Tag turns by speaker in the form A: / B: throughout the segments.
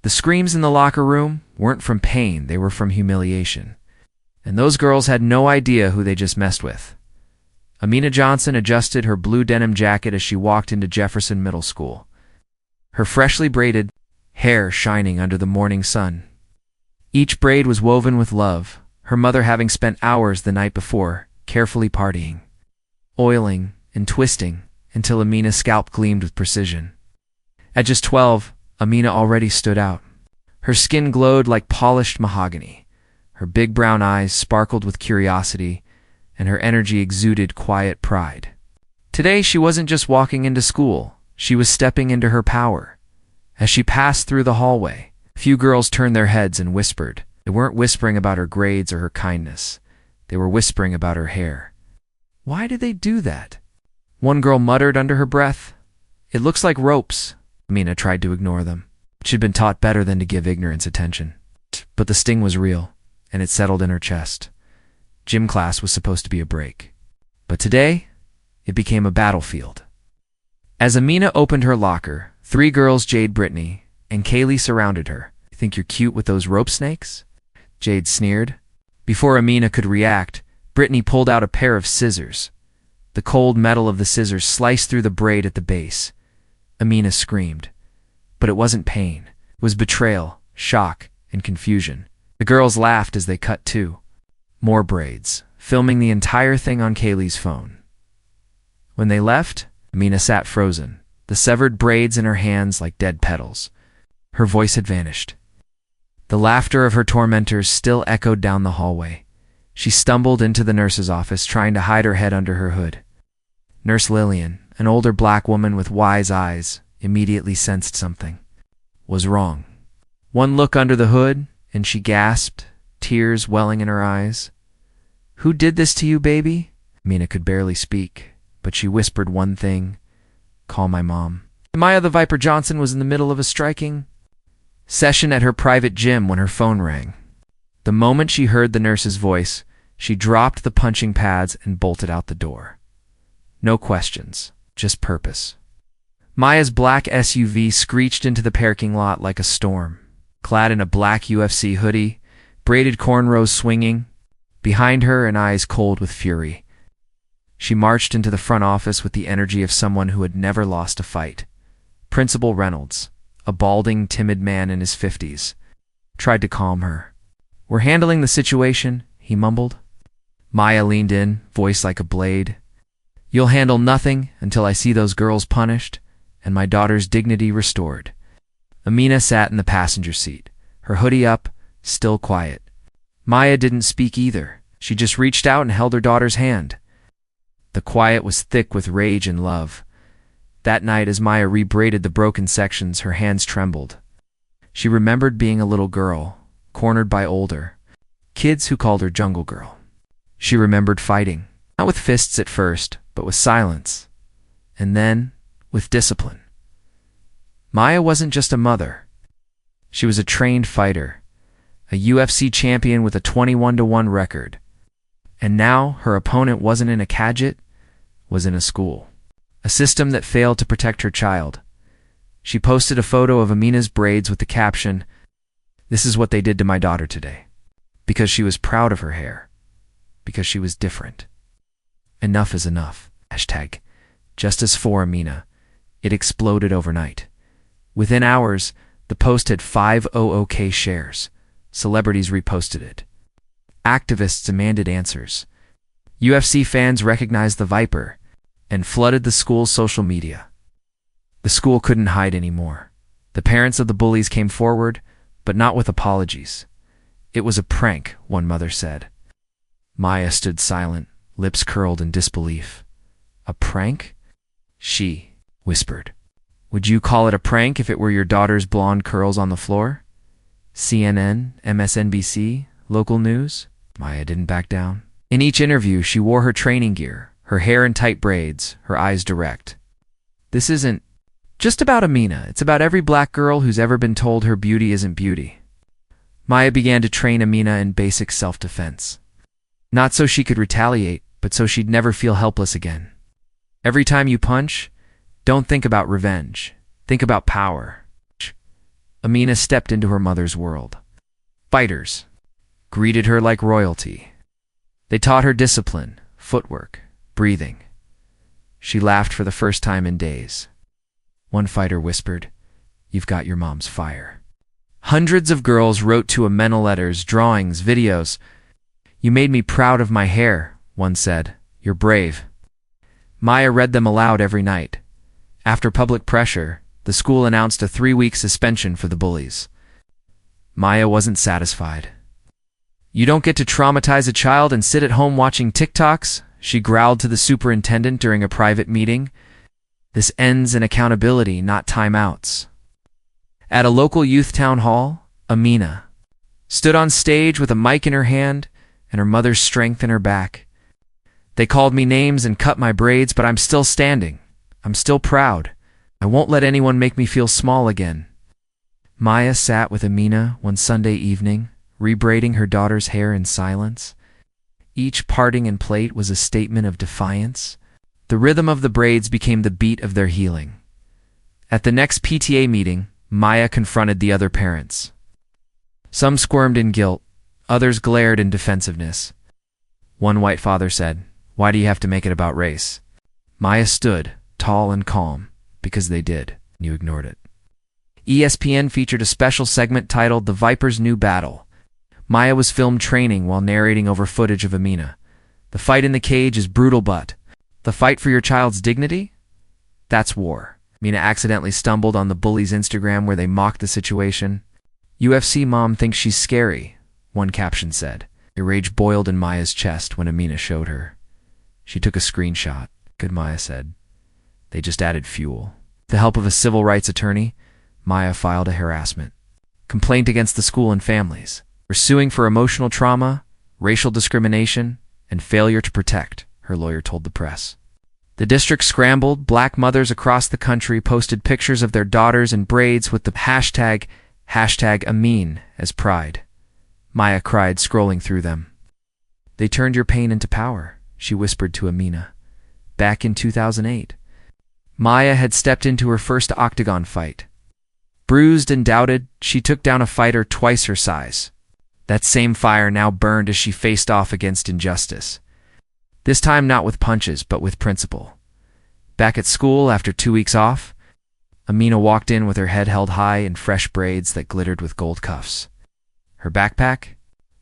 A: The screams in the locker room weren't from pain, they were from humiliation. And those girls had no idea who they just messed with. Amina Johnson adjusted her blue denim jacket as she walked into Jefferson Middle School, her freshly braided hair shining under the morning sun. Each braid was woven with love, her mother having spent hours the night before, carefully partying, oiling, and twisting until Amina's scalp gleamed with precision. At just 12, Amina already stood out. Her skin glowed like polished mahogany. Her big brown eyes sparkled with curiosity, and her energy exuded quiet pride. Today, she wasn't just walking into school. She was stepping into her power. As she passed through the hallway, a few girls turned their heads and whispered. They weren't whispering about her grades or her kindness. They were whispering about her hair. Why did they do that? One girl muttered under her breath, "It looks like ropes." Amina tried to ignore them. She'd been taught better than to give ignorance attention. But the sting was real, and it settled in her chest. Gym class was supposed to be a break. But today, it became a battlefield. As Amina opened her locker, 3 girls, Jade, Brittany, and Kaylee, surrounded her. "You think you're cute with those rope snakes?" Jade sneered. Before Amina could react, Brittany pulled out a pair of scissors. The cold metal of the scissors sliced through the braid at the base. Amina screamed. But it wasn't pain. It was betrayal, shock, and confusion. The girls laughed as they cut too. More braids, filming the entire thing on Kaylee's phone. When they left, Amina sat frozen, the severed braids in her hands like dead petals. Her voice had vanished. The laughter of her tormentors still echoed down the hallway. She stumbled into the nurse's office, trying to hide her head under her hood. Nurse Lillian, an older black woman with wise eyes, immediately sensed something was wrong. One look under the hood, and she gasped, tears welling in her eyes. "Who did this to you, baby?" Amina could barely speak, but she whispered one thing: "Call my mom." Maya the Viper Johnson was in the middle of a striking session at her private gym when her phone rang. The moment she heard the nurse's voice, she dropped the punching pads and bolted out the door. No questions, just purpose. Maya's black SUV screeched into the parking lot like a storm. Clad in a black UFC hoodie, braided cornrows swinging, behind her and eyes cold with fury. She marched into the front office with the energy of someone who had never lost a fight. Principal Reynolds, a balding, timid man in his 50s, tried to calm her. "We're handling the situation," he mumbled. Maya leaned in, voice like a blade. "You'll handle nothing until I see those girls punished and my daughter's dignity restored." Amina sat in the passenger seat, her hoodie up, still quiet. Maya didn't speak either. She just reached out and held her daughter's hand. The quiet was thick with rage and love. That night, as Maya rebraided the broken sections, her hands trembled. She remembered being a little girl, cornered by older kids who called her Jungle Girl. She remembered fighting, not with fists at first, but with silence, and then with discipline. Maya wasn't just a mother. She was a trained fighter, a UFC champion with a 21-1 record. And now her opponent wasn't in a cadget, was in a school. A system that failed to protect her child. She posted a photo of Amina's braids with the caption, "This is what they did to my daughter today." Because she was proud of her hair. Because she was different. Enough is enough. Hashtag Justice for Amina. It exploded overnight. Within hours, the post had 500K shares. Celebrities reposted it. Activists demanded answers. UFC fans recognized the Viper and flooded the school's social media. The school couldn't hide anymore. The parents of the bullies came forward, but not with apologies. "It was a prank," one mother said. Maya stood silent, lips curled in disbelief. "A prank?" She whispered. "Would you call it a prank if it were your daughter's blonde curls on the floor?" CNN, MSNBC, local news? Maya didn't back down. In each interview, she wore her training gear, her hair in tight braids, her eyes direct. "This isn't just about Amina. It's about every black girl who's ever been told her beauty isn't beauty." Maya began to train Amina in basic self-defense. Not so she could retaliate, but so she'd never feel helpless again. Every time you punch, don't think about revenge. Think about power. Amina stepped into her mother's world. Fighters greeted her like royalty. They taught her discipline, footwork, breathing. She laughed for the first time in days. One fighter whispered, "You've got your mom's fire." Hundreds of girls wrote to Amina letters, drawings, videos. "You made me proud of my hair," one said. "You're brave." Maya read them aloud every night. After public pressure, the school announced a 3-week suspension for the bullies. Maya wasn't satisfied. "You don't get to traumatize a child and sit at home watching TikToks," she growled to the superintendent during a private meeting. "This ends in accountability, not timeouts." At a local youth town hall, Amina stood on stage with a mic in her hand and her mother's strength in her back. "They called me names and cut my braids, but I'm still standing. I'm still proud. I won't let anyone make me feel small again." Maya sat with Amina one Sunday evening, rebraiding her daughter's hair in silence. Each parting and plait was a statement of defiance. The rhythm of the braids became the beat of their healing. At the next PTA meeting, Maya confronted the other parents. Some squirmed in guilt, others glared in defensiveness. One white father said, "Why do you have to make it about race?" Maya stood, tall and calm, "Because they did. You ignored it." ESPN featured a special segment titled "The Viper's New Battle." Maya was filmed training while narrating over footage of Amina. "The fight in the cage is brutal, but the fight for your child's dignity? That's war." Amina accidentally stumbled on the Bullies' Instagram where they mocked the situation. "UFC mom thinks she's scary," one caption said. A rage boiled in Maya's chest when Amina showed her. She took a screenshot. "Good," Maya said. They just added fuel. With the help of a civil rights attorney, Maya filed a harassment complaint against the school and families. "We're suing for emotional trauma, racial discrimination, and failure to protect," her lawyer told the press. The district scrambled. Black mothers across the country posted pictures of their daughters in braids with the hashtag Amin as pride. Maya cried, scrolling through them. "They turned your pain into power," she whispered to Amina. Back in 2008, Maya had stepped into her first octagon fight. Bruised and doubted, she took down a fighter twice her size. That same fire now burned as she faced off against injustice. This time not with punches, but with principle. Back at school, after 2 weeks off, Amina walked in with her head held high and fresh braids that glittered with gold cuffs. Her backpack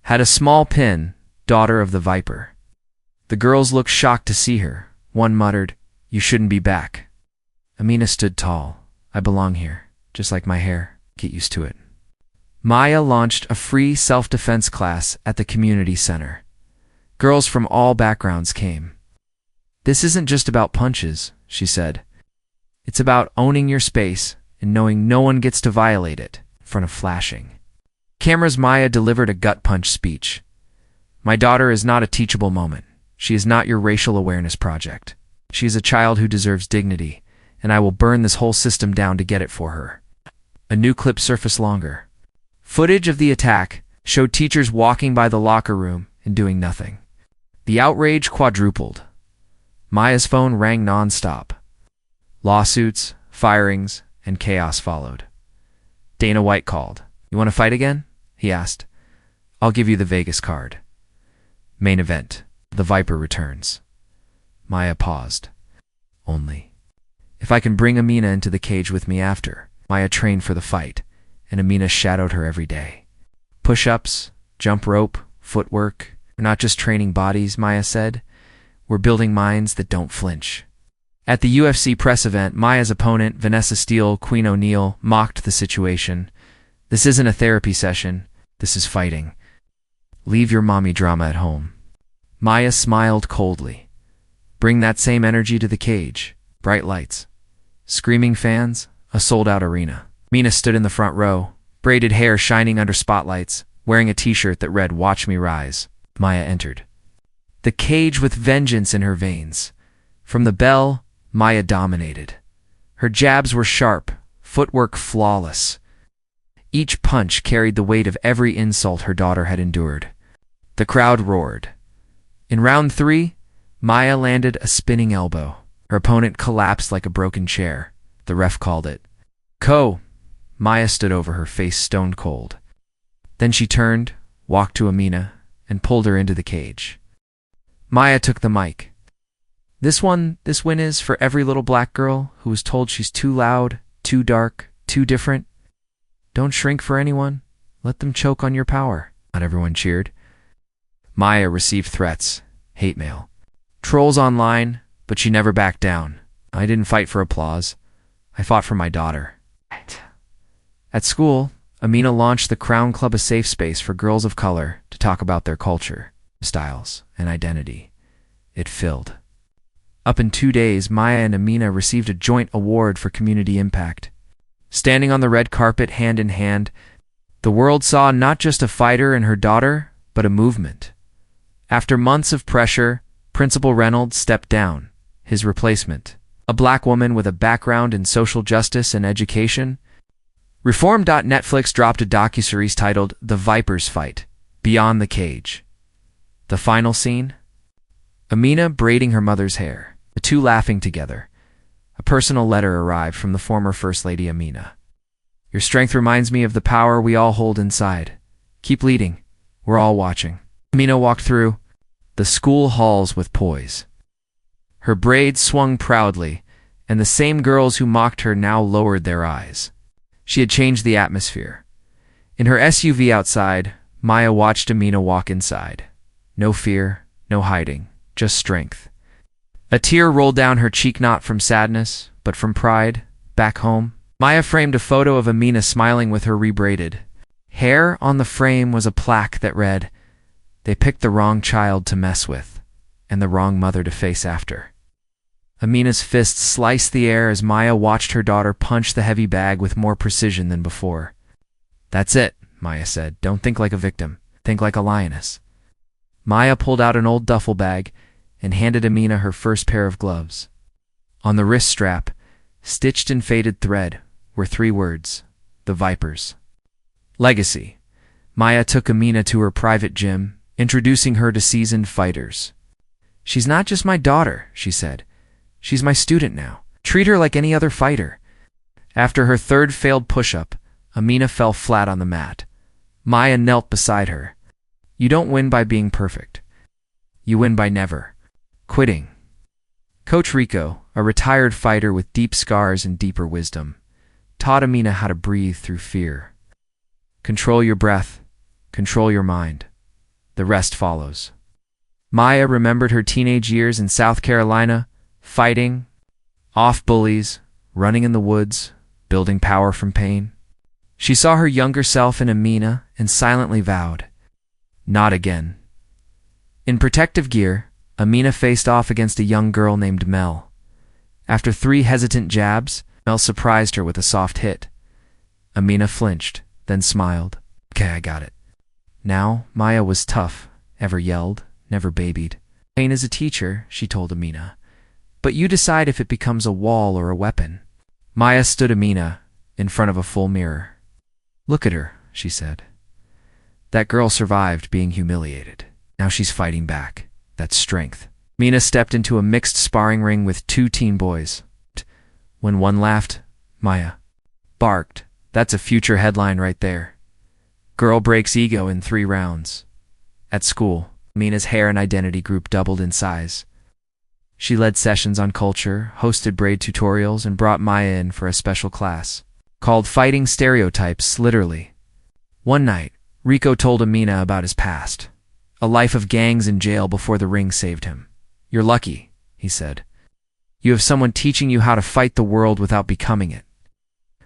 A: had a small pin, "Daughter of the Viper." The girls looked shocked to see her. One muttered, "You shouldn't be back." Amina stood tall. "I belong here, just like my hair. Get used to it." Maya launched a free self-defense class at the community center. Girls from all backgrounds came. "This isn't just about punches," she said. "It's about owning your space and knowing no one gets to violate it," in front of flashing cameras. Maya delivered a gut punch speech. "My daughter is not a teachable moment. She is not your racial awareness project. She is a child who deserves dignity, and I will burn this whole system down to get it for her." A new clip surfaced longer. Footage of the attack showed teachers walking by the locker room and doing nothing. The outrage quadrupled. Maya's phone rang non-stop. Lawsuits, firings, and chaos followed. Dana White called. "You want to fight again?" he asked. "I'll give you the Vegas card." Main event. The Viper returns. Maya paused. "Only if I can bring Amina into the cage with me after." Maya trained for the fight, and Amina shadowed her every day. Push-ups, jump rope, footwork. "We're not just training bodies," Maya said. "We're building minds that don't flinch." At the UFC press event, Maya's opponent, Vanessa Steele, Queen O'Neill, mocked the situation. "This isn't a therapy session. This is fighting. Leave your mommy drama at home." Maya smiled coldly. "Bring that same energy to the cage. Bright lights, screaming fans, a sold-out arena." Amina stood in the front row, braided hair shining under spotlights, wearing a t-shirt that read, "Watch me rise." Maya entered, the cage with vengeance in her veins. From the bell, Maya dominated. Her jabs were sharp, footwork flawless. Each punch carried the weight of every insult her daughter had endured. The crowd roared. In round 3, Maya landed a spinning elbow. Her opponent collapsed like a broken chair. The ref called it. "KO." Maya stood over her, face stone cold. Then she turned, walked to Amina, and pulled her into the cage. Maya took the mic. This win is for every little black girl who was told she's too loud, too dark, too different. Don't shrink for anyone. Let them choke on your power. Not everyone cheered. Maya received threats, hate mail, trolls online, but she never backed down. I didn't fight for applause. I fought for my daughter. At school, Amina launched the Crown Club, a safe space for girls of color to talk about their culture, styles, and identity. It filled. Up in 2 days, Maya and Amina received a joint award for community impact. Standing on the red carpet hand in hand, the world saw not just a fighter and her daughter, but a movement. After months of pressure, Principal Reynolds stepped down. His replacement, a black woman with a background in social justice and education. Reform.Netflix dropped a docuseries titled The Vipers Fight, Beyond the Cage. The final scene? Amina braiding her mother's hair, the two laughing together. A personal letter arrived from the former First Lady Amina. Your strength reminds me of the power we all hold inside. Keep leading. We're all watching. Amina walked through the school halls with poise. Her braids swung proudly, and the same girls who mocked her now lowered their eyes. She had changed the atmosphere. In her SUV outside, Maya watched Amina walk inside. No fear, no hiding, just strength. A tear rolled down her cheek, not from sadness, but from pride. Back home, Maya framed a photo of Amina smiling with her rebraided hair. On the frame was a plaque that read, "They picked the wrong child to mess with, and the wrong mother to face after." Amina's fists sliced the air as Maya watched her daughter punch the heavy bag with more precision than before. That's it, Maya said. Don't think like a victim. Think like a lioness. Maya pulled out an old duffel bag and handed Amina her first pair of gloves. On the wrist strap, stitched in faded thread, were 3 words: the Vipers. Legacy. Maya took Amina to her private gym, introducing her to seasoned fighters. She's not just my daughter, she said. She's my student now. Treat her like any other fighter. After her 3rd failed push-up, Amina fell flat on the mat. Maya knelt beside her. You don't win by being perfect. You win by never quitting. Coach Rico, a retired fighter with deep scars and deeper wisdom, taught Amina how to breathe through fear. Control your breath. Control your mind. The rest follows. Maya remembered her teenage years in South Carolina, fighting off bullies, running in the woods, building power from pain. She saw her younger self in Amina and silently vowed, not again. In protective gear, Amina faced off against a young girl named Mel. After 3 hesitant jabs, Mel surprised her with a soft hit. Amina flinched, then smiled. Okay, I got it. Now, Maya was tough, never yelled, never babied. Pain is a teacher, she told Amina. But you decide if it becomes a wall or a weapon. Maya stood Amina in front of a full mirror. Look at her, she said. That girl survived being humiliated. Now she's fighting back. That's strength. Amina stepped into a mixed sparring ring with 2 teen boys. When one laughed, Maya barked. That's a future headline right there. Girl breaks ego in 3 rounds. At school, Amina's hair and identity group doubled in size. She led sessions on culture, hosted braid tutorials, and brought Maya in for a special class called Fighting Stereotypes, literally. One night, Rico told Amina about his past. A life of gangs and jail before the ring saved him. You're lucky, he said. You have someone teaching you how to fight the world without becoming it.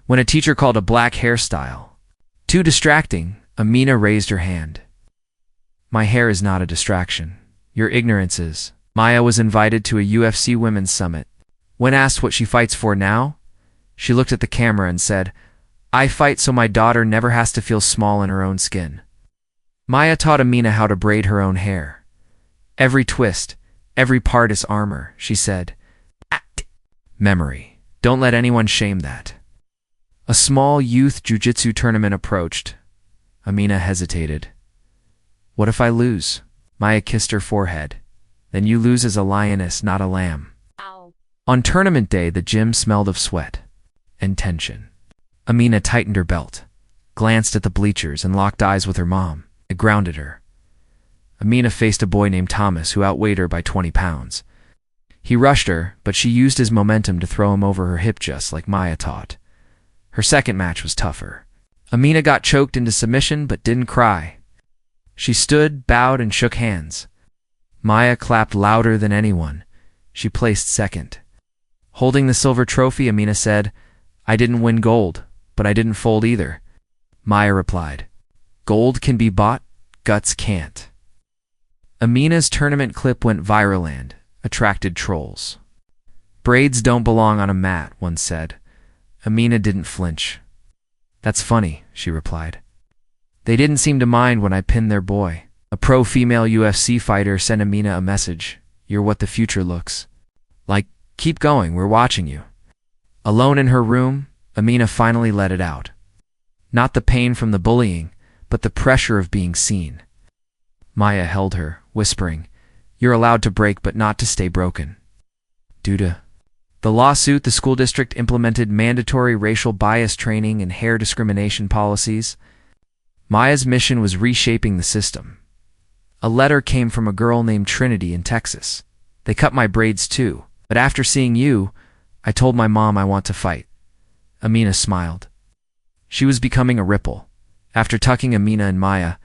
A: When a teacher called a black hairstyle too distracting, Amina raised her hand. My hair is not a distraction. Your ignorance is. Maya was invited to a UFC Women's Summit. When asked what she fights for now, she looked at the camera and said, I fight so my daughter never has to feel small in her own skin. Maya taught Amina how to braid her own hair. Every twist, every part is armor, she said. Memory. Don't let anyone shame that. A small youth jiu-jitsu tournament approached. Amina hesitated. What if I lose? Maya kissed her forehead. Then you lose as a lioness, not a lamb.
B: Ow.
A: On tournament day, the gym smelled of sweat and tension. Amina tightened her belt, glanced at the bleachers, and locked eyes with her mom. It grounded her. Amina faced a boy named Thomas who outweighed her by 20 pounds. He rushed her, but she used his momentum to throw him over her hip just like Maya taught. Her second match was tougher. Amina got choked into submission but didn't cry. She stood, bowed, and shook hands. Maya clapped louder than anyone. She placed second. Holding the silver trophy, Amina said, "I didn't win gold, but I didn't fold either." Maya replied, "Gold can be bought, guts can't." Amina's tournament clip went viral and attracted trolls. "Braids don't belong on a mat," one said. Amina didn't flinch. "That's funny," she replied. "They didn't seem to mind when I pinned their boy." A pro female UFC fighter sent Amina a message. "You're what the future looks like. Keep going, we're watching you." Alone in her room, Amina finally let it out. Not the pain from the bullying, but the pressure of being seen. Maya held her, whispering, "You're allowed to break but not to stay broken." Due to the lawsuit, the school district implemented mandatory racial bias training and hair discrimination policies. Maya's mission was reshaping the system. A letter came from a girl named Trinity in Texas. "They cut my braids too, but after seeing you, I told my mom I want to fight." Amina smiled. She was becoming a ripple. After tucking Amina and Maya,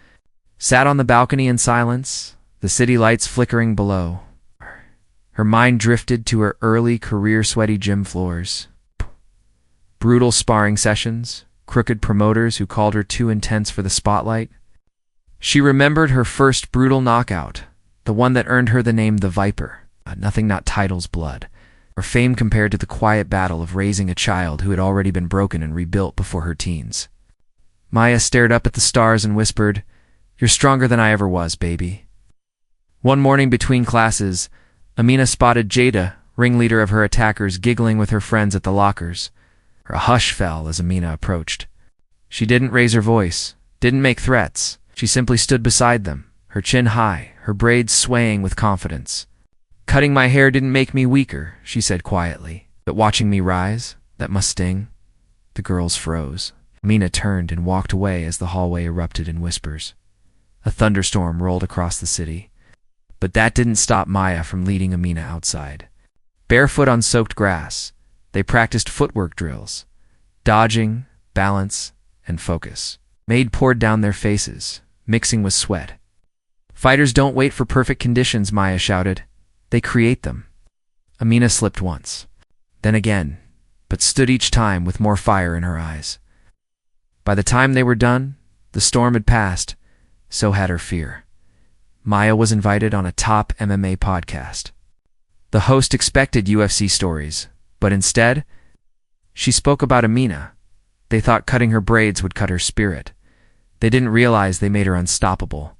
A: sat on the balcony in silence, the city lights flickering below. Her mind drifted to her early career sweaty gym floors. Brutal sparring sessions, crooked promoters who called her too intense for the spotlight. She remembered her first brutal knockout, the one that earned her the name the Viper, nothing not titles blood, or fame compared to the quiet battle of raising a child who had already been broken and rebuilt before her teens. Maya stared up at the stars and whispered, "You're stronger than I ever was, baby." One morning between classes, Amina spotted Jada, ringleader of her attackers, giggling with her friends at the lockers. A hush fell as Amina approached. She didn't raise her voice, didn't make threats. She simply stood beside them, her chin high, her braids swaying with confidence. "Cutting my hair didn't make me weaker," she said quietly. "But watching me rise, that must sting." The girls froze. Amina turned and walked away as the hallway erupted in whispers. A thunderstorm rolled across the city. But that didn't stop Maya from leading Amina outside. Barefoot on soaked grass, they practiced footwork drills. Dodging, balance, and focus. Made poured down their faces, mixing with sweat. "Fighters don't wait for perfect conditions," Maya shouted. "They create them." Amina slipped once, then again, but stood each time with more fire in her eyes. By the time they were done, the storm had passed, so had her fear. Maya was invited on a top MMA podcast. The host expected UFC stories, but instead, she spoke about Amina. They thought cutting her braids would cut her spirit. They didn't realize they made her unstoppable.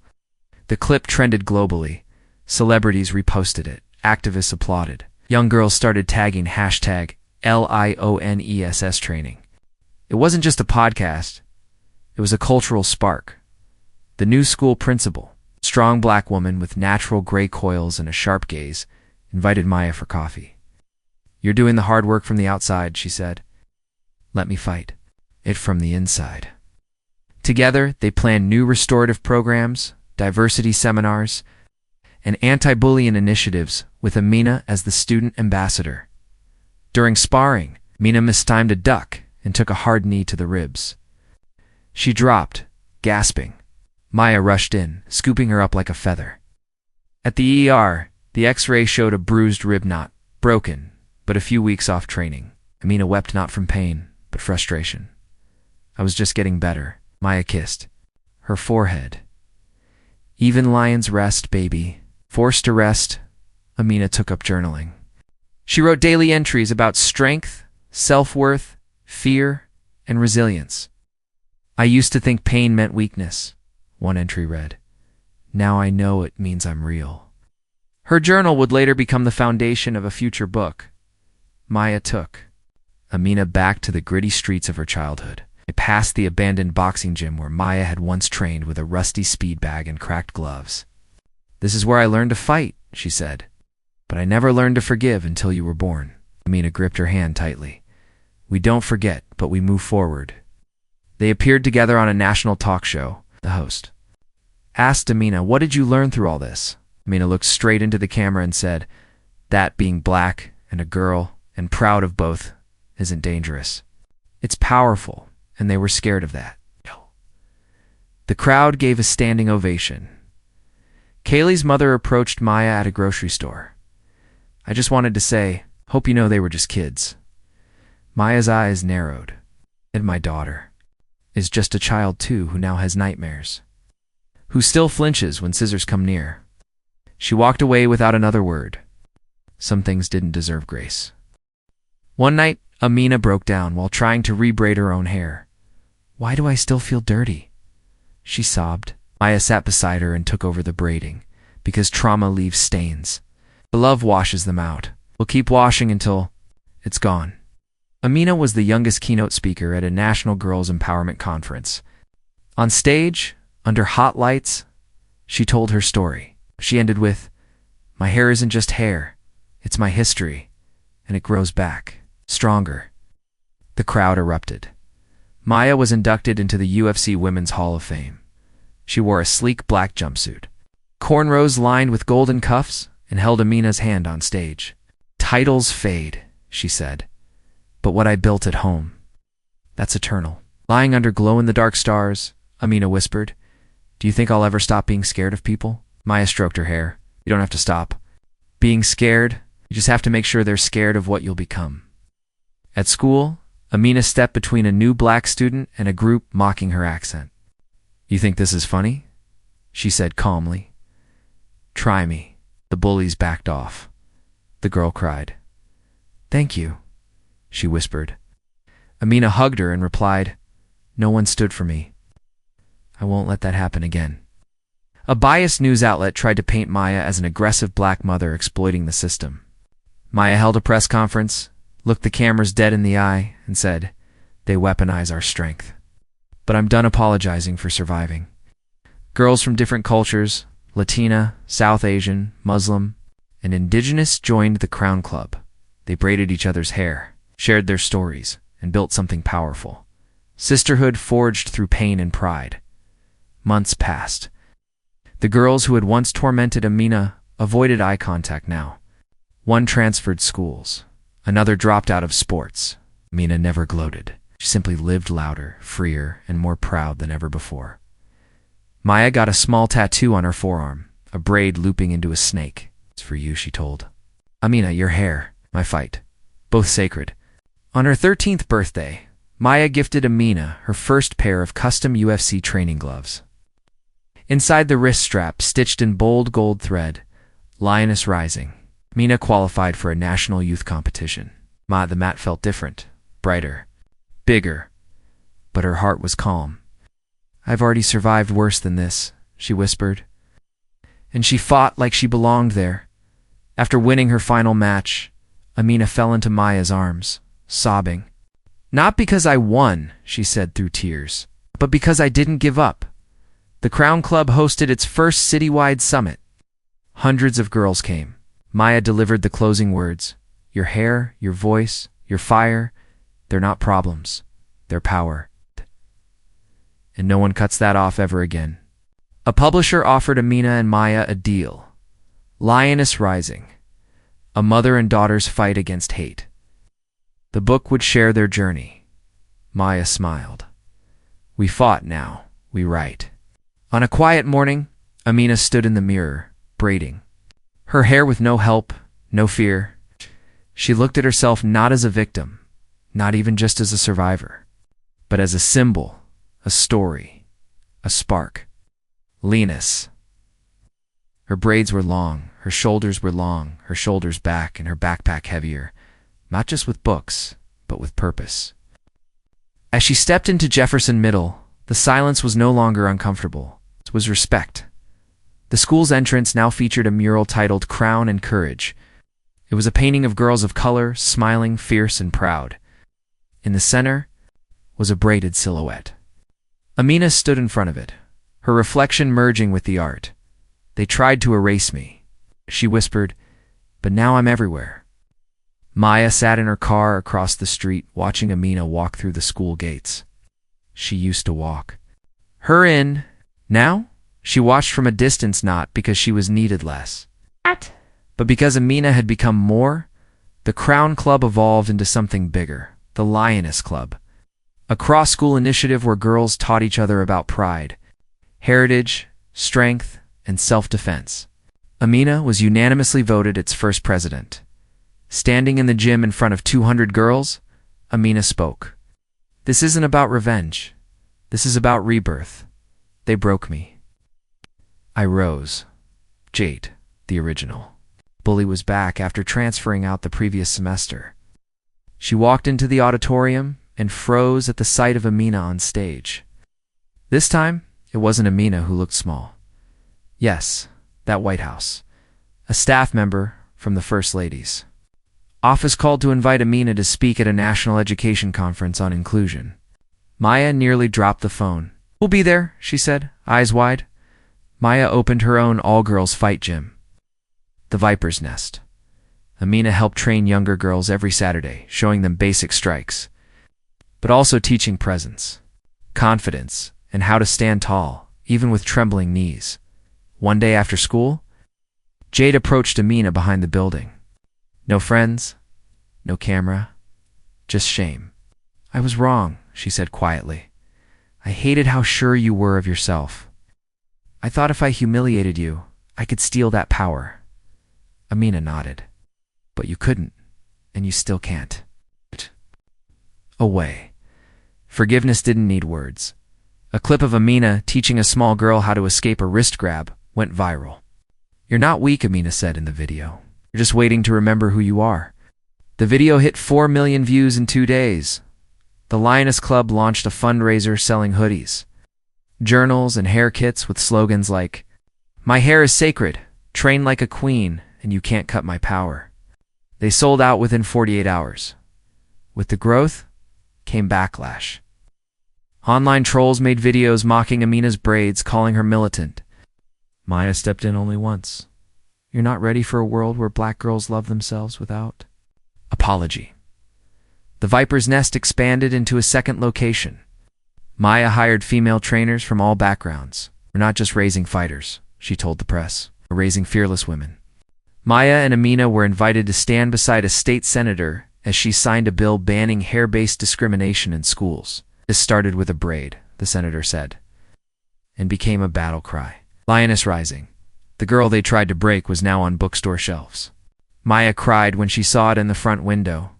A: The clip trended globally. Celebrities reposted it. Activists applauded. Young girls started tagging hashtag #LIONESS training. It wasn't just a podcast. It was a cultural spark. The new school principal, strong black woman with natural gray coils and a sharp gaze, invited Maya for coffee. "You're doing the hard work from the outside," she said. "Let me fight it from the inside." Together, they planned new restorative programs, diversity seminars, and anti-bullying initiatives with Amina as the student ambassador. During sparring, Amina mistimed a duck and took a hard knee to the ribs. She dropped, gasping. Maya rushed in, scooping her up like a feather. At the ER, the X-ray showed a bruised rib knot, broken, but a few weeks off training. Amina wept not from pain, but frustration. "I was just getting better." Maya kissed her forehead. "Even lions rest, baby." Forced to rest, Amina took up journaling. She wrote daily entries about strength, self-worth, fear, and resilience. "I used to think pain meant weakness," one entry read. "Now I know it means I'm real." Her journal would later become the foundation of a future book. Maya took Amina back to the gritty streets of her childhood. They passed the abandoned boxing gym where Maya had once trained with a rusty speed bag and cracked gloves. "This is where I learned to fight," she said. "But I never learned to forgive until you were born." Amina gripped her hand tightly. We don't forget, but we move forward. They appeared together on a national talk show. The host asked Amina, "What did you learn through all this?" Amina looked straight into the camera and said, "That being black and a girl and proud of both isn't dangerous. It's powerful, and they were scared of that." The crowd gave a standing ovation. Kaylee's mother approached Maya at a grocery store. "I just wanted to say, hope you know they were just kids." Maya's eyes narrowed. "And my daughter is just a child too, who now has nightmares, who still flinches when scissors come near." She walked away without another word. Some things didn't deserve grace. One night, Amina broke down while trying to rebraid her own hair. "Why do I still feel dirty?" she sobbed. Maya sat beside her and took over the braiding. "Because trauma leaves stains. Love washes them out. We'll keep washing until it's gone." Amina was the youngest keynote speaker at a national girls' empowerment conference. On stage, under hot lights, she told her story. She ended with, "My hair isn't just hair. It's my history, and it grows back, stronger." The crowd erupted. Maya was inducted into the UFC Women's Hall of Fame. She wore a sleek black jumpsuit, cornrows lined with golden cuffs, and held Amina's hand on stage. "Titles fade," she said, "but what I built at home, that's eternal." Lying under glow-in-the-dark stars, Amina whispered, "Do you think I'll ever stop being scared of people?" Maya stroked her hair. "You don't have to stop being scared. You just have to make sure they're scared of what you'll become." At school, Amina stepped between a new black student and a group mocking her accent. "You think this is funny?" she said calmly. "Try me." The bullies backed off. The girl cried. "Thank you," she whispered. Amina hugged her and replied, "No one stood for me. I won't let that happen again." A biased news outlet tried to paint Maya as an aggressive black mother exploiting the system. Maya held a press conference, looked the cameras dead in the eye, and said, "They weaponize our strength. But I'm done apologizing for surviving." Girls from different cultures, Latina, South Asian, Muslim, and indigenous, joined the Crown Club. They braided each other's hair, shared their stories, and built something powerful. Sisterhood forged through pain and pride. Months passed. The girls who had once tormented Amina avoided eye contact now. One transferred schools. Another dropped out of sports. Amina never gloated. She simply lived louder, freer, and more proud than ever before. Maya got a small tattoo on her forearm, a braid looping into a snake. "It's for you," she told. "Amina, your hair, my fight, both sacred." On her 13th birthday, Maya gifted Amina her first pair of custom UFC training gloves. Inside the wrist strap, stitched in bold gold thread, "Lioness Rising." Amina qualified for a national youth competition. The mat felt different, brighter, bigger, but her heart was calm. "I've already survived worse than this," she whispered. And she fought like she belonged there. After winning her final match, Amina fell into Maya's arms, sobbing. "Not because I won," she said through tears, "but because I didn't give up." The Crown Club hosted its first citywide summit. Hundreds of girls came. Maya delivered the closing words. "Your hair, your voice, your fire, they're not problems. They're power." And no one cuts that off ever again. A publisher offered Amina and Maya a deal. Lioness Rising, a mother and daughter's fight against hate. The book would share their journey. Maya smiled. "We fought, now we write." On a quiet morning, Amina stood in the mirror, braiding. Her hair with no help, no fear. She looked at herself not as a victim, not even just as a survivor, but as a symbol, a story, a spark. Linus. Her braids were long, her shoulders were long, her shoulders back, and her backpack heavier, not just with books, but with purpose. As she stepped into Jefferson Middle, the silence was no longer uncomfortable. It was respect. The school's entrance now featured a mural titled "Crown and Courage." It was a painting of girls of color, smiling, fierce, and proud. In the center was a braided silhouette. Amina stood in front of it, her reflection merging with the art. "They tried to erase me," she whispered, "but now I'm everywhere." Maya sat in her car across the street, watching Amina walk through the school gates. She used to walk. Her in. Now, she watched from a distance, not because she was needed less, but because Amina had become more. The Crown Club evolved into something bigger, the Lioness Club, a cross-school initiative where girls taught each other about pride, heritage, strength, and self-defense. Amina was unanimously voted its first president. Standing in the gym in front of 200 girls, Amina spoke. This isn't about revenge. This is about rebirth. They broke me. I rose. Jade, the original. Bully was back after transferring out the previous semester. She walked into the auditorium and froze at the sight of Amina on stage. This time, it wasn't Amina who looked small. Yes, that White House. A staff member from the First Ladies. Office called to invite Amina to speak at a national education conference on inclusion. Maya nearly dropped the phone. We'll be there, she said, eyes wide. Maya opened her own all-girls fight gym. The Viper's Nest. Amina helped train younger girls every Saturday, showing them basic strikes, but also teaching presence, confidence, and how to stand tall, even with trembling knees. One day after school, Jade approached Amina behind the building. No friends, no camera, just shame. I was wrong, she said quietly. I hated how sure you were of yourself. I thought if I humiliated you, I could steal that power. Amina nodded. But you couldn't, and you still can't. Away. Forgiveness didn't need words. A clip of Amina teaching a small girl how to escape a wrist grab went viral. You're not weak, Amina said in the video. You're just waiting to remember who you are. The video hit 4 million views in 2 days. The Lioness Club launched a fundraiser selling hoodies, journals, and hair kits with slogans like, My hair is sacred, train like a queen, and you can't cut my power. They sold out within 48 hours. With the growth came backlash. Online trolls made videos mocking Amina's braids, calling her militant. Maya stepped in only once. You're not ready for a world where black girls love themselves without apology. The Viper's Nest expanded into a second location. Maya hired female trainers from all backgrounds. We're not just raising fighters, she told the press. We're raising fearless women. Maya and Amina were invited to stand beside a state senator as she signed a bill banning hair-based discrimination in schools. This started with a braid, the senator said, and became a battle cry. Lioness Rising. The girl they tried to break was now on bookstore shelves. Maya cried when she saw it in the front window.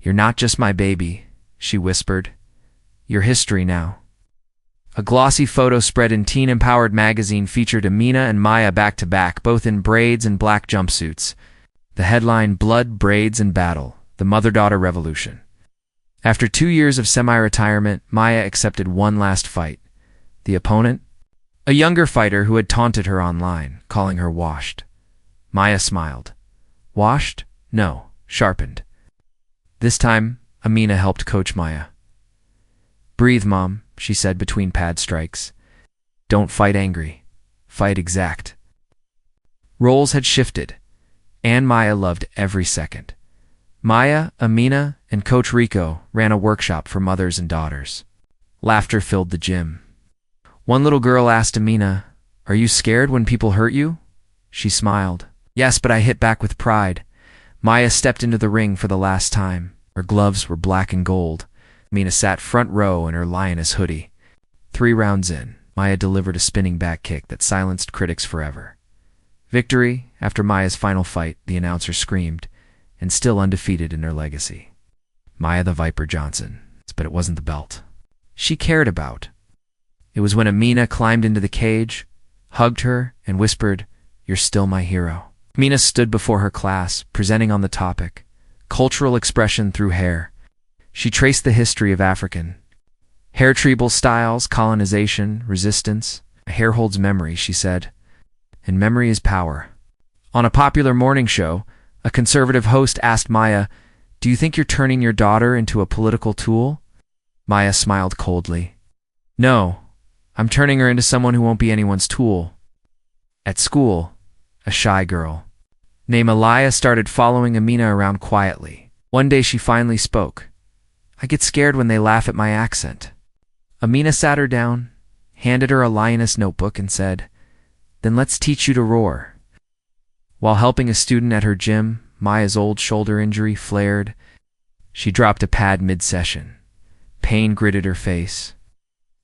A: You're not just my baby, she whispered. You're history now. A glossy photo spread in Teen Empowered magazine featured Amina and Maya back-to-back, both in braids and black jumpsuits. The headline, Blood, Braids, and Battle, the Mother-Daughter Revolution. After 2 years of semi-retirement, Maya accepted one last fight. The opponent? A younger fighter who had taunted her online, calling her washed. Maya smiled. Washed? No, sharpened. This time, Amina helped coach Maya. Breathe, Mom, she said between pad strikes. Don't fight angry. Fight exact. Roles had shifted, and Maya loved every second. Maya, Amina, and Coach Rico ran a workshop for mothers and daughters. Laughter filled the gym. One little girl asked Amina, Are you scared when people hurt you? She smiled. Yes, but I hit back with pride. Maya stepped into the ring for the last time. Her gloves were black and gold. Amina sat front row in her lioness hoodie. 3 rounds in, Maya delivered a spinning back kick that silenced critics forever. Victory, after Maya's final fight, the announcer screamed, and still undefeated in her legacy. Maya the Viper Johnson, but it wasn't the belt she cared about. It was when Amina climbed into the cage, hugged her, and whispered, You're still my hero. Amina stood before her class, presenting on the topic, cultural expression through hair. She traced the history of African hair tribal styles, colonization, resistance. Hair holds memory, she said, and memory is power. On a popular morning show, a conservative host asked Maya, Do you think you're turning your daughter into a political tool? Maya smiled coldly. No, I'm turning her into someone who won't be anyone's tool. At school, a shy girl. named Aliyah started following Amina around quietly. One day she finally spoke. "I get scared when they laugh at my accent." Amina sat her down, handed her a lioness notebook and said, "Then let's teach you to roar." While helping a student at her gym, Maya's old shoulder injury flared. She dropped a pad mid-session. Pain gritted her face.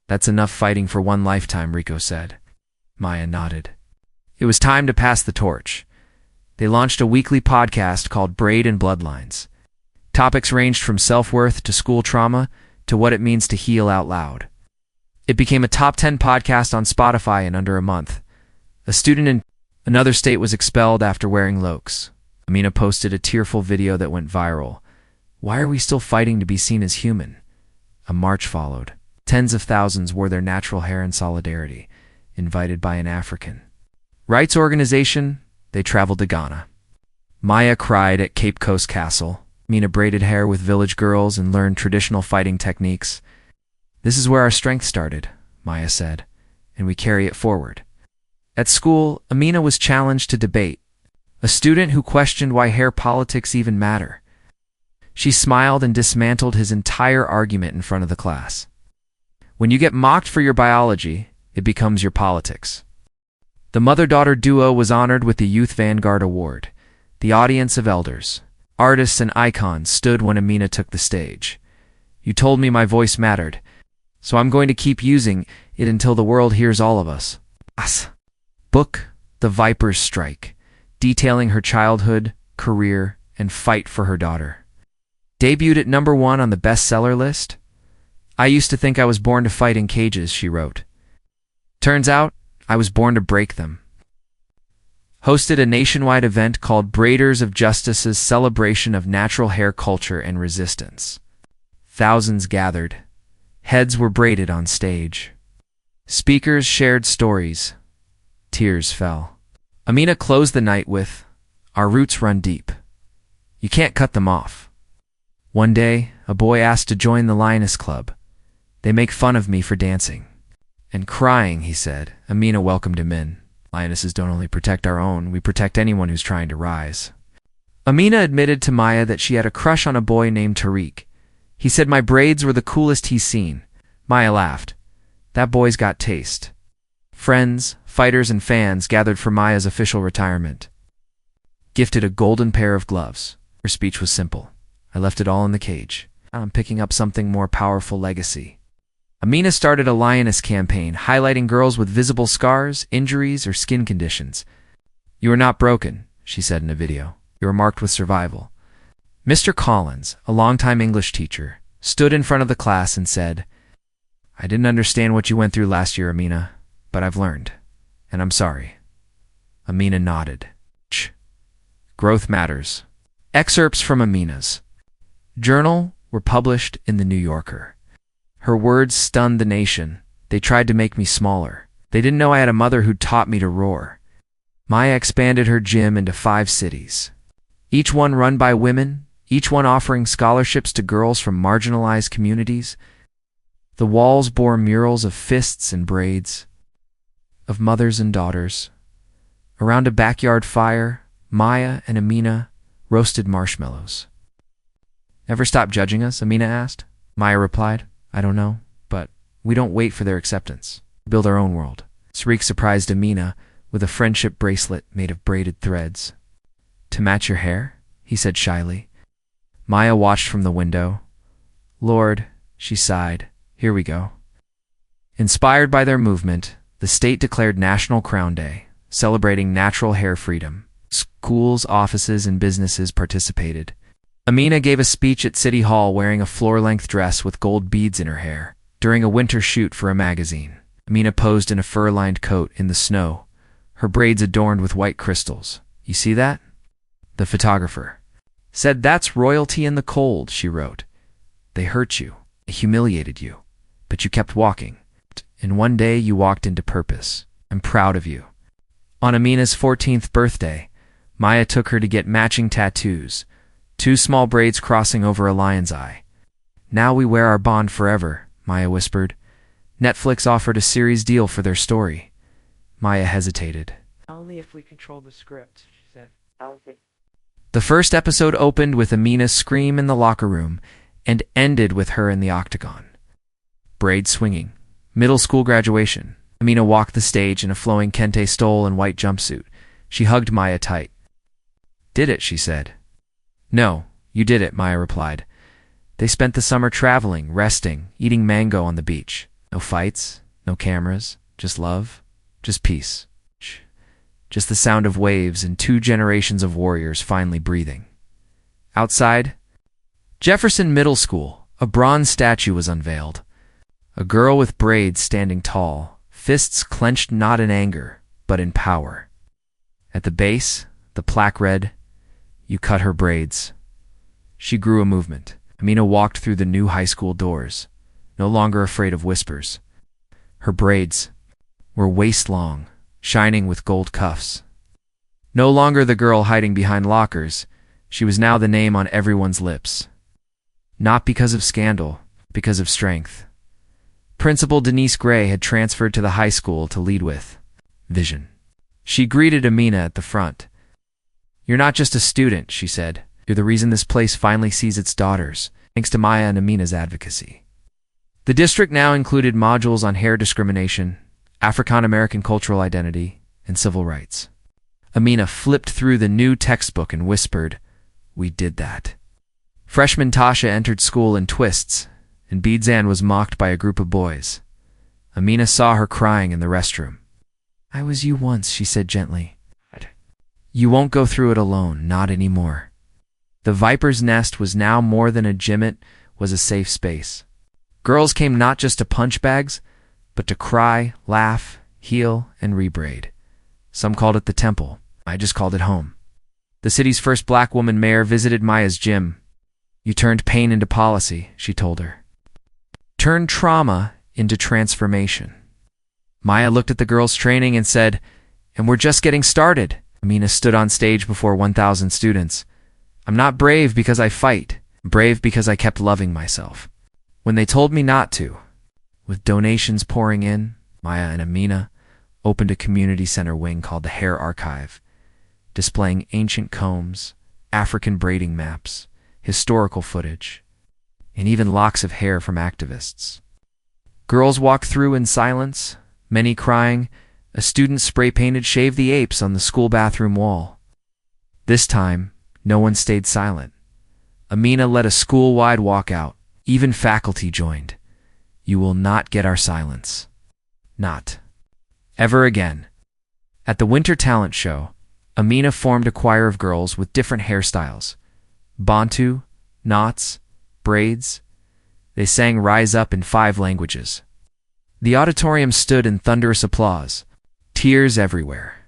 A: "That's enough fighting for one lifetime," Rico said. Maya nodded. It was time to pass the torch. They launched a weekly podcast called Braid and Bloodlines. Topics ranged from self-worth to school trauma to what it means to heal out loud. It became a top 10 podcast on Spotify in under a month. A student in another state was expelled after wearing lokes. Amina posted a tearful video that went viral. "Why are we still fighting to be seen as human?" A march followed. Tens of thousands wore their natural hair in solidarity, invited by an African rights organization. They traveled to Ghana. Maya cried at Cape Coast Castle. Amina braided hair with village girls and learned traditional fighting techniques. "This is where our strength started," Maya said, "and we carry it forward." At school, Amina was challenged to debate, a student who questioned why hair politics even matter. She smiled and dismantled his entire argument in front of the class. When you get mocked for your biology, it becomes your politics. The mother-daughter duo was honored with the Youth Vanguard Award. The audience of elders, artists, and icons stood when Amina took the stage. "You told me my voice mattered, so I'm going to keep using it until the world hears all of us." Book, The Viper's Strike, detailing her childhood, career, and fight for her daughter. Debuted at #1 on the bestseller list. "I used to think I was born to fight in cages," she wrote. "Turns out, I was born to break them." Hosted a nationwide event called Braiders of Justice's celebration of natural hair culture and resistance. Thousands gathered. Heads were braided on stage. Speakers shared stories. Tears fell. Amina closed the night with, "Our roots run deep. You can't cut them off." One day, a boy asked to join the Lioness Club. "They make fun of me for dancing." And crying, he said, Amina welcomed him in. "Lionesses don't only protect our own, we protect anyone who's trying to rise." Amina admitted to Maya that she had a crush on a boy named Tariq. He said my braids were the coolest he's seen. Maya laughed. "That boy's got taste." Friends, fighters, and fans gathered for Maya's official retirement. Gifted a golden pair of gloves. Her speech was simple. "I left it all in the cage. I'm picking up something more powerful legacy." Amina started a lioness campaign highlighting girls with visible scars, injuries, or skin conditions. "You are not broken," she said in a video. "You are marked with survival." Mr. Collins, a longtime English teacher, stood in front of the class and said, "I didn't understand what you went through last year, Amina, but I've learned, and I'm sorry." Amina nodded. Growth matters. Excerpts from Amina's journal were published in The New Yorker. Her words stunned the nation. "They tried to make me smaller. They didn't know I had a mother who taught me to roar." Maya expanded her gym into 5 cities, each one run by women, each one offering scholarships to girls from marginalized communities. The walls bore murals of fists and braids, of mothers and daughters. Around a backyard fire, Maya and Amina roasted marshmallows. "Ever stop judging us?" Amina asked. Maya replied, "I don't know, but we don't wait for their acceptance. We build our own world." Tariq surprised Amina with a friendship bracelet made of braided threads. "To match your hair?" he said shyly. Maya watched from the window. "Lord," she sighed, "here we go." Inspired by their movement, the state declared National Crown Day, celebrating natural hair freedom. Schools, offices, and businesses participated. Amina gave a speech at City Hall wearing a floor-length dress with gold beads in her hair. During a winter shoot for a magazine, Amina posed in a fur-lined coat in the snow, her braids adorned with white crystals. "You see that?" The photographer said, "That's royalty in the cold," she wrote. "They hurt you, they humiliated you, but you kept walking. And one day you walked into purpose. I'm proud of you." On Amina's 14th birthday, Maya took her to get matching tattoos, 2 small braids crossing over a lion's eye. "Now we wear our bond forever," Maya whispered. Netflix offered a series deal for their story. Maya hesitated.
B: "Only if we control the script," she said.
A: The first episode opened with Amina's scream in the locker room and ended with her in the octagon. Braids swinging. Middle school graduation. Amina walked the stage in a flowing kente stole and white jumpsuit. She hugged Maya tight. "Did it," she said. "No, you did it," Maya replied. They spent the summer traveling, resting, eating mango on the beach. No fights, no cameras, just love, just peace. Just the sound of waves and 2 generations of warriors finally breathing. Outside, Jefferson Middle School, a bronze statue was unveiled. A girl with braids standing tall, fists clenched not in anger, but in power. At the base, the plaque read, "You cut her braids." She grew a movement. Amina walked through the new high school doors, no longer afraid of whispers. Her braids were waist-long, shining with gold cuffs. No longer the girl hiding behind lockers, she was now the name on everyone's lips. Not because of scandal, because of strength. Principal Denise Gray had transferred to the high school to lead with vision. She greeted Amina at the front. "You're not just a student," she said. "You're the reason this place finally sees its daughters, thanks to Maya and Amina's advocacy." The district now included modules on hair discrimination, African-American cultural identity, and civil rights. Amina flipped through the new textbook and whispered, "We did that." Freshman Tasha entered school in twists, and Bidzan was mocked by a group of boys. Amina saw her crying in the restroom. "I was you once," she said gently. "You won't go through it alone, not anymore." The Viper's Nest was now more than a gym, it was a safe space. Girls came not just to punch bags, but to cry, laugh, heal, and rebraid. Some called it the temple. I just called it home. The city's first black woman mayor visited Maya's gym. "You turned pain into policy," she told her. "Turned trauma into transformation." Maya looked at the girls training and said, "And we're just getting started." Amina stood on stage before 1,000 students. "I'm not brave because I fight. I'm brave because I kept loving myself when they told me not to." With donations pouring in, Maya and Amina opened a community center wing called the Hair Archive, displaying ancient combs, African braiding maps, historical footage, and even locks of hair from activists. Girls walked through in silence, many crying. A student spray-painted "Shave the Apes" on the school bathroom wall. This time, no one stayed silent. Amina led a school-wide walkout. Even faculty joined. "You will not get our silence. Not ever again." At the Winter Talent Show, Amina formed a choir of girls with different hairstyles. Bantu, knots, braids. They sang "Rise Up" in 5 languages. The auditorium stood in thunderous applause. Tears everywhere.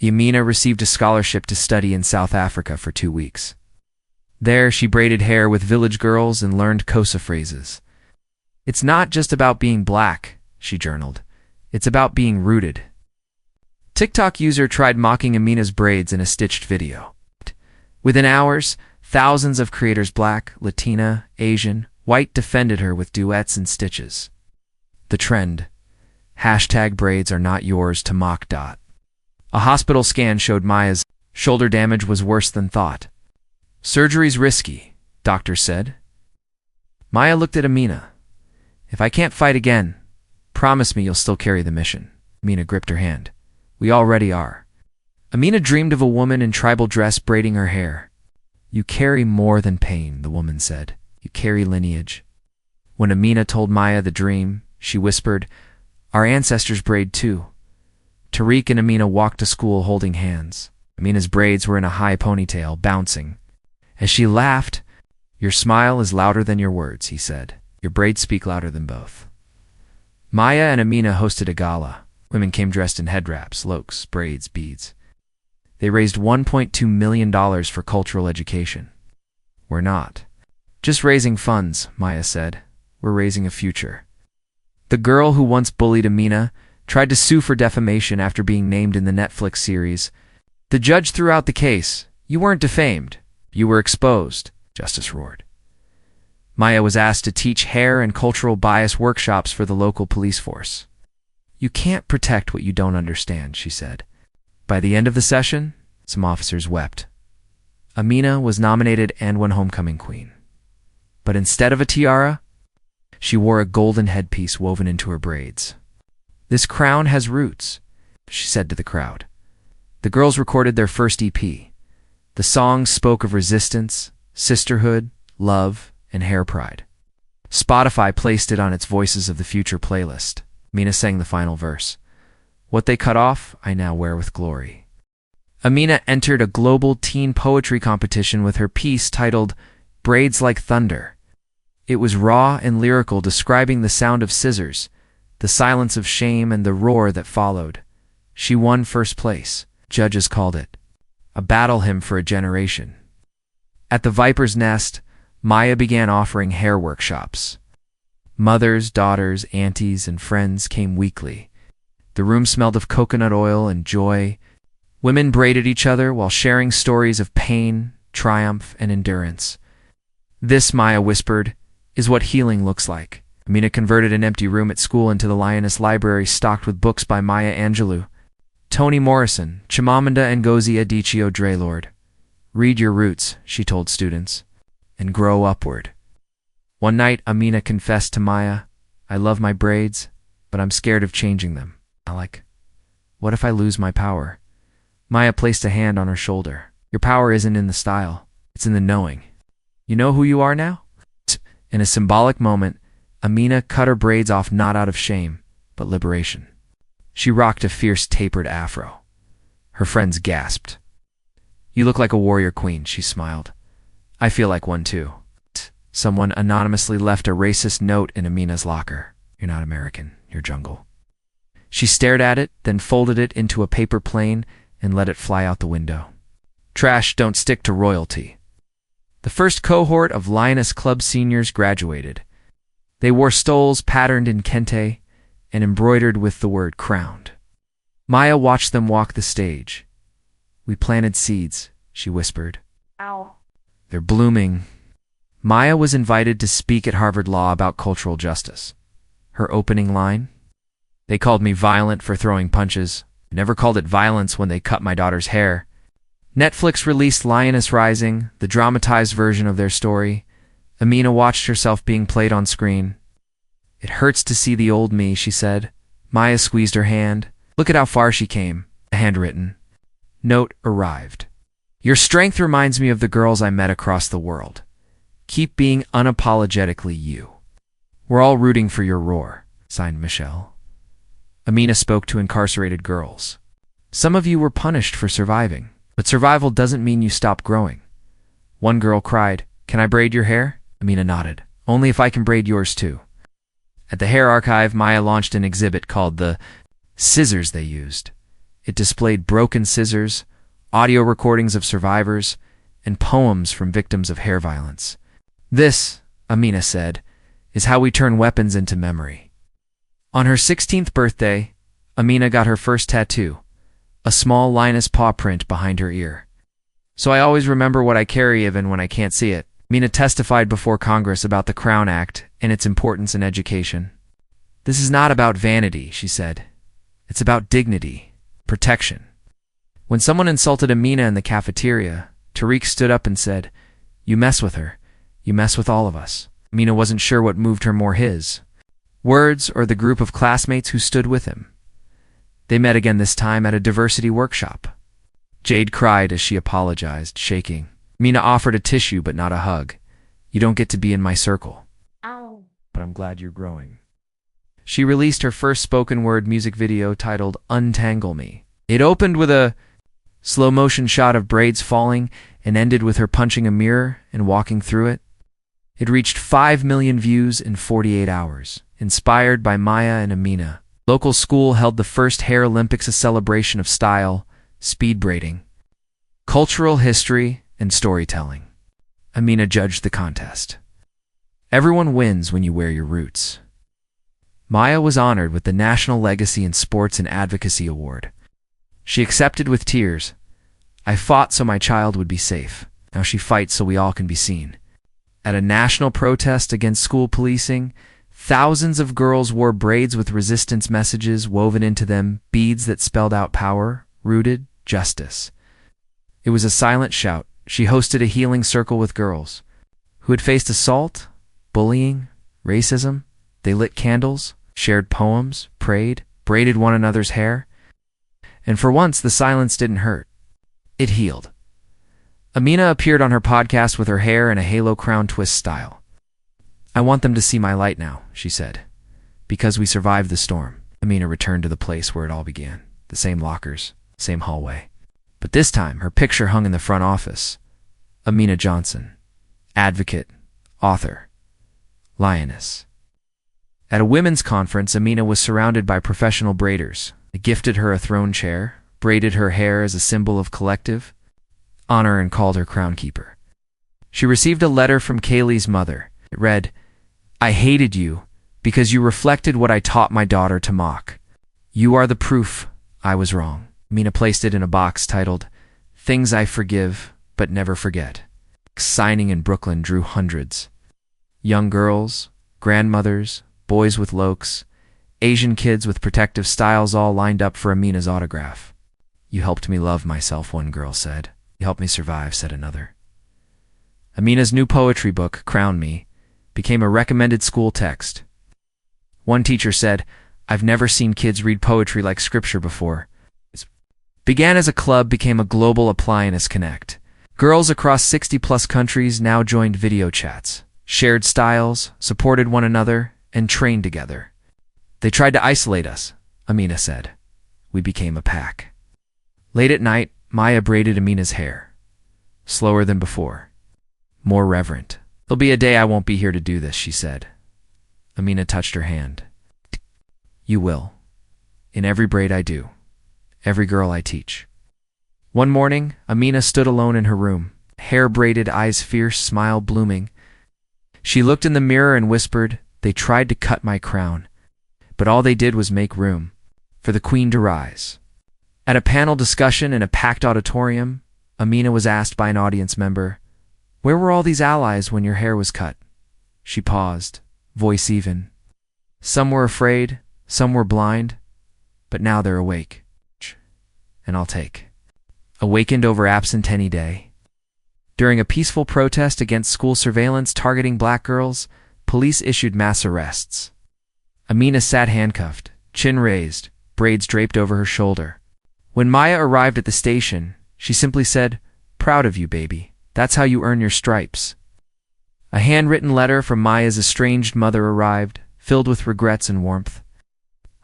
A: Amina received a scholarship to study in South Africa for 2 weeks. There, she braided hair with village girls and learned Xhosa phrases. "It's not just about being black," she journaled. "It's about being rooted." TikTok user tried mocking Amina's braids in a stitched video. Within hours, thousands of creators, black, Latina, Asian, white, defended her with duets and stitches. The trend, #braids are not yours to mock. A hospital scan showed Maya's shoulder damage was worse than thought. "Surgery's risky," doctors said. Maya looked at Amina. "If I can't fight again, promise me you'll still carry the mission." Amina gripped her hand. "We already are." Amina dreamed of a woman in tribal dress braiding her hair. "You carry more than pain," the woman said. "You carry lineage." When Amina told Maya the dream, she whispered, "Our ancestors braid too." Tariq and Amina walked to school holding hands. Amina's braids were in a high ponytail, bouncing. As she laughed, "Your smile is louder than your words," he said. "Your braids speak louder than both." Maya and Amina hosted a gala. Women came dressed in head wraps, lokes, braids, beads. They raised $1.2 million for cultural education. "We're not just raising funds," Maya said. "We're raising a future." The girl who once bullied Amina tried to sue for defamation after being named in the Netflix series. The judge threw out the case. "You weren't defamed. You were exposed," justice roared. Maya was asked to teach hair and cultural bias workshops for the local police force. "You can't protect what you don't understand," she said. By the end of the session, Some officers wept. Amina was nominated and won homecoming queen. But instead of a tiara, she wore a golden headpiece woven into her braids. "This crown has roots," she said to the crowd. The girls recorded their first EP. The songs spoke of resistance, sisterhood, love, and hair pride. Spotify placed it on its Voices of the Future playlist. Amina sang the final verse. "What they cut off, I now wear with glory." Amina entered a global teen poetry competition with her piece titled Braids Like Thunder. It was raw and lyrical, describing the sound of scissors, the silence of shame, and the roar that followed. She won first place. Judges called it a battle hymn for a generation. At the Viper's Nest, Maya began offering hair workshops. Mothers, daughters, aunties, and friends came weekly. The room smelled of coconut oil and joy. Women braided each other while sharing stories of pain, triumph, and endurance. "This," Maya whispered, "is what healing looks like." Amina converted an empty room at school into the Lioness Library, stocked with books by Maya Angelou, Toni Morrison, Chimamanda Ngozi Adichie Drelord. "Read your roots," she told students, "and grow upward." One night, Amina confessed to Maya, "I love my braids, but I'm scared of changing them. What if I lose my power?" Maya placed a hand on her shoulder. "Your power isn't in the style, it's in the knowing. You know who you are now?" In a symbolic moment, Amina cut her braids off, not out of shame, but liberation. She rocked a fierce, tapered afro. Her friends gasped. "You look like a warrior queen," she smiled. "I feel like one too." Someone anonymously left a racist note in Amina's locker. "You're not American, you're jungle." She stared at it, then folded it into a paper plane and let it fly out the window. Trash don't stick to royalty. The first cohort of Lioness Club seniors graduated. They wore stoles patterned in kente and embroidered with the word crowned. Maya watched them walk the stage. "We planted seeds," she whispered.
B: Ow.
A: "They're blooming." Maya was invited to speak at Harvard Law about cultural justice. Her opening line? "They called me violent for throwing punches. I never called it violence when they cut my daughter's hair." Netflix released Lioness Rising, the dramatized version of their story. Amina watched herself being played on screen. "It hurts to see the old me," she said. Maya squeezed her hand. "Look at how far she came." A handwritten note arrived. "Your strength reminds me of the girls I met across the world. Keep being unapologetically you. We're all rooting for your roar." Signed, Michelle. Amina spoke to incarcerated girls. "Some of you were punished for surviving, but survival doesn't mean you stop growing." One girl cried, "Can I braid your hair?" Amina nodded. "Only if I can braid yours too." At the Hair Archive, Maya launched an exhibit called The Scissors They Used. It displayed broken scissors, audio recordings of survivors, and poems from victims of hair violence. "This," Amina said, "is how we turn weapons into memory." On her 16th birthday, Amina got her first tattoo, a small lioness paw print behind her ear. "So I always remember what I carry even when I can't see it." Amina testified before Congress about the Crown Act and its importance in education. "This is not about vanity," she said. "It's about dignity, protection." When someone insulted Amina in the cafeteria, Tariq stood up and said, "You mess with her, you mess with all of us." Amina wasn't sure what moved her more, his words or the group of classmates who stood with him. They met again, this time at a diversity workshop. Jade cried as she apologized, shaking. Amina offered a tissue but not a hug. "You don't get to be in my circle."
B: Ow.
A: "But I'm glad you're growing." She released her first spoken word music video titled Untangle Me. It opened with a slow-motion shot of braids falling and ended with her punching a mirror and walking through it. It reached 5 million views in 48 hours. Inspired by Maya and Amina, local school held the first Hair Olympics, a celebration of style, speed braiding, cultural history, and storytelling. Amina judged the contest. "Everyone wins when you wear your roots." Maya was honored with the National Legacy in Sports and Advocacy Award. She accepted with tears. "I fought so my child would be safe. Now she fights so we all can be seen." At a national protest against school policing, thousands of girls wore braids with resistance messages woven into them, beads that spelled out power, rooted, justice. It was a silent shout. She hosted a healing circle with girls who had faced assault, bullying, racism. They lit candles, shared poems, prayed, braided one another's hair. And for once, the silence didn't hurt. It healed. Amina appeared on her podcast with her hair in a halo crown twist style. "I want them to see my light now," she said. "Because we survived the storm." Amina returned to the place where it all began. The same lockers, same hallway. But this time, her picture hung in the front office. Amina Johnson, advocate, author, lioness. At a women's conference, Amina was surrounded by professional braiders. They gifted her a throne chair, braided her hair as a symbol of collective honor, and called her crown keeper. She received a letter from Kaylee's mother. It read, "I hated you because you reflected what I taught my daughter to mock. You are the proof I was wrong." Amina placed it in a box titled, "Things I Forgive But Never Forget." Signing in Brooklyn drew hundreds. Young girls, grandmothers, boys with lokes, Asian kids with protective styles all lined up for Amina's autograph. "You helped me love myself," one girl said. "You helped me survive," said another. Amina's new poetry book, Crown Me, became a recommended school text. One teacher said, "I've never seen kids read poetry like scripture before." Began as a club, became a global appliance connect. Girls across 60-plus countries now joined video chats, shared styles, supported one another, and trained together. "They tried to isolate us," Amina said. "We became a pack." Late at night, Maya braided Amina's hair. Slower than before. More reverent. "There'll be a day I won't be here to do this," she said. Amina touched her hand. "You will. In every braid I do. Every girl I teach." One morning, Amina stood alone in her room, hair braided, eyes fierce, smile blooming. She looked in the mirror and whispered, "They tried to cut my crown, but all they did was make room for the queen to rise." At a panel discussion in a packed auditorium, Amina was asked by an audience member, "Where were all these allies when your hair was cut?" She paused, voice even. "Some were afraid, some were blind, but now they're awake. And I'll take." Awakened over absentee day. During a peaceful protest against school surveillance targeting black girls, police issued mass arrests. Amina sat handcuffed, chin raised, braids draped over her shoulder. When Maya arrived at the station, she simply said, "Proud of you, baby. That's how you earn your stripes." A handwritten letter from Maya's estranged mother arrived, filled with regrets and warmth.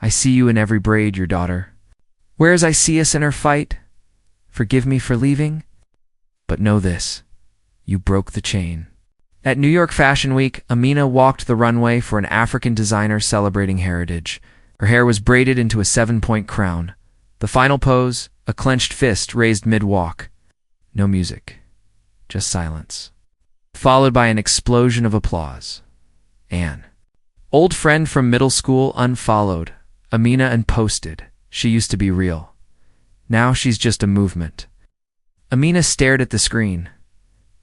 A: "I see you in every braid, your daughter. Whereas I see us in our fight, forgive me for leaving, but know this, you broke the chain." At New York Fashion Week, Amina walked the runway for an African designer celebrating heritage. Her hair was braided into a 7-point crown. The final pose, a clenched fist raised mid-walk. No music, just silence, followed by an explosion of applause. Anne, old friend from middle school, unfollowed Amina and posted, "She used to be real. Now she's just a movement." Amina stared at the screen.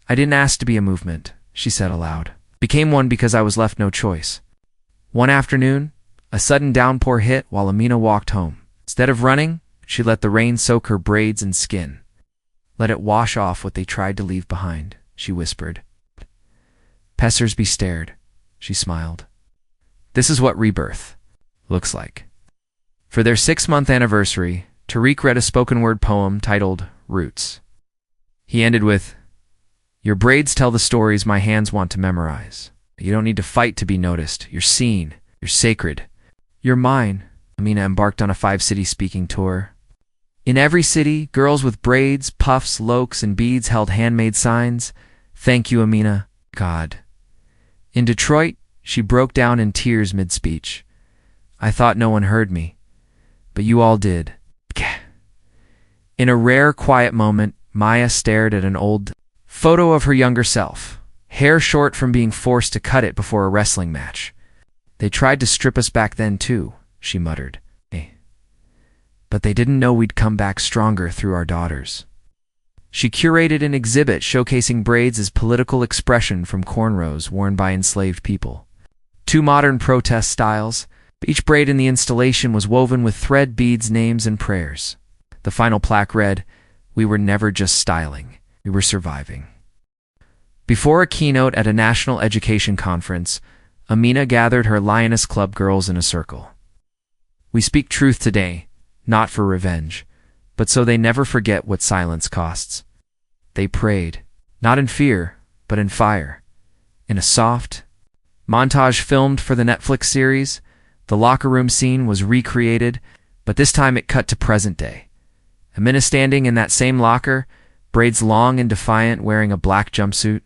A: "I didn't ask to be a movement," she said aloud. "Became one because I was left no choice." One afternoon, a sudden downpour hit while Amina walked home. Instead of running, she let the rain soak her braids and skin. "Let it wash off what they tried to leave behind," she whispered. Pessersby stared. She smiled. This is what rebirth looks like. For their 6-month anniversary, Tariq read a spoken-word poem titled Roots. He ended with, "Your braids tell the stories my hands want to memorize. You don't need to fight to be noticed. You're seen. You're sacred. You're mine." Amina embarked on a 5-city speaking tour. In every city, girls with braids, puffs, lokes, and beads held handmade signs. "Thank you, Amina. God." In Detroit, she broke down in tears mid-speech. "I thought no one heard me, but you all did." In a rare, quiet moment, Maya stared at an old photo of her younger self, hair short from being forced to cut it before a wrestling match. "They tried to strip us back then, too," she muttered. "But they didn't know we'd come back stronger through our daughters." She curated an exhibit showcasing braids as political expression from cornrows worn by enslaved people. 2 modern protest styles, each braid in the installation was woven with thread, beads, names, and prayers. The final plaque read, We were never just styling. We were surviving. Before a keynote at a national education conference, Amina gathered her Lioness Club girls in a circle. We speak truth today, not for revenge, but so they never forget what silence costs. They prayed, not in fear, but in fire. In a soft montage filmed for the Netflix series, the locker room scene was recreated, but this time it cut to present day. Amina standing in that same locker, braids long and defiant, wearing a black jumpsuit.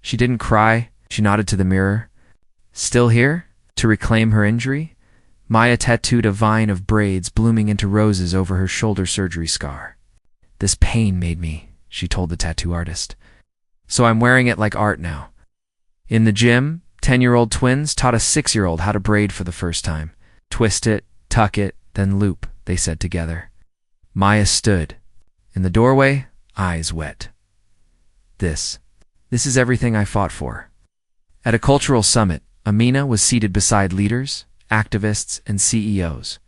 A: She didn't cry, she nodded to the mirror. Still here? To reclaim her injury? Maya tattooed a vine of braids blooming into roses over her shoulder surgery scar. This pain made me, she told the tattoo artist. So I'm wearing it like art now. In the gym, 10-year-old twins taught a 6-year-old how to braid for the first time. Twist it, tuck it, then loop, they said together. Maya stood. In the doorway, eyes wet. This is everything I fought for. At a cultural summit, Amina was seated beside leaders, activists, and CEOs.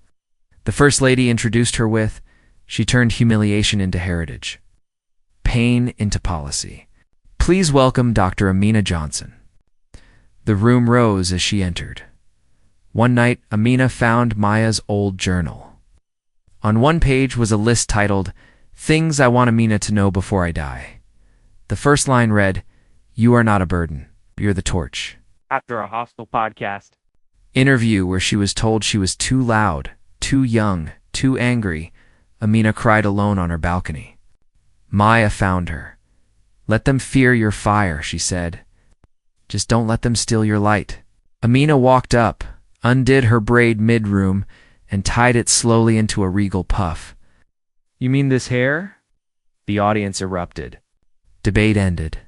A: The First Lady introduced her with, she turned humiliation into heritage, pain into policy. Please welcome Dr. Amina Johnson. The room rose as she entered. One night, Amina found Maya's old journal. On one page was a list titled, Things I Want Amina to Know Before I Die. The first line read, You are not a burden, you're the torch.
B: After a hostile podcast
A: Interview where she was told she was too loud, too young, too angry, Amina cried alone on her balcony. Maya found her. Let them fear your fire, she said. Just don't let them steal your light. Amina walked up, undid her braid mid-room, and tied it slowly into a regal puff. You mean this hair? The audience erupted. Debate ended.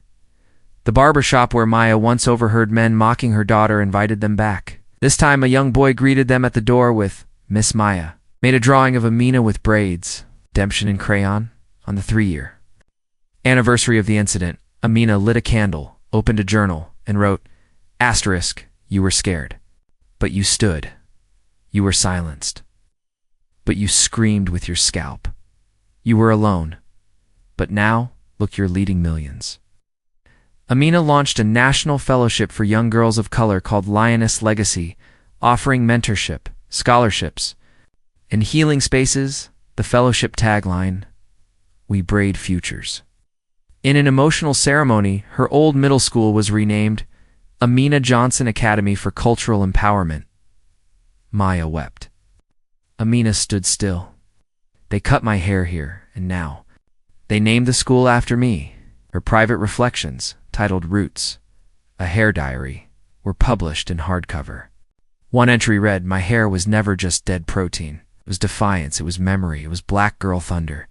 A: The barber shop where Maya once overheard men mocking her daughter invited them back. This time a young boy greeted them at the door with, Miss Maya, made a drawing of Amina with braids, redemption in crayon, on the 3-year anniversary of the incident. Amina lit a candle, opened a journal, and wrote, Asterisk, you were scared. But you stood. You were silenced. But you screamed with your scalp. You were alone. But now, look, you're leading millions. Amina launched a national fellowship for young girls of color called Lioness Legacy, offering mentorship, scholarships, and healing spaces. The fellowship tagline, We Braid Futures. In an emotional ceremony, her old middle school was renamed Amina Johnson Academy for Cultural Empowerment. Maya wept. Amina stood still. They cut my hair here, and now they named the school after me. Her private reflections, titled Roots, a hair diary, were published in hardcover. One entry read, My hair was never just dead protein. It was defiance, it was memory, it was black girl thunder.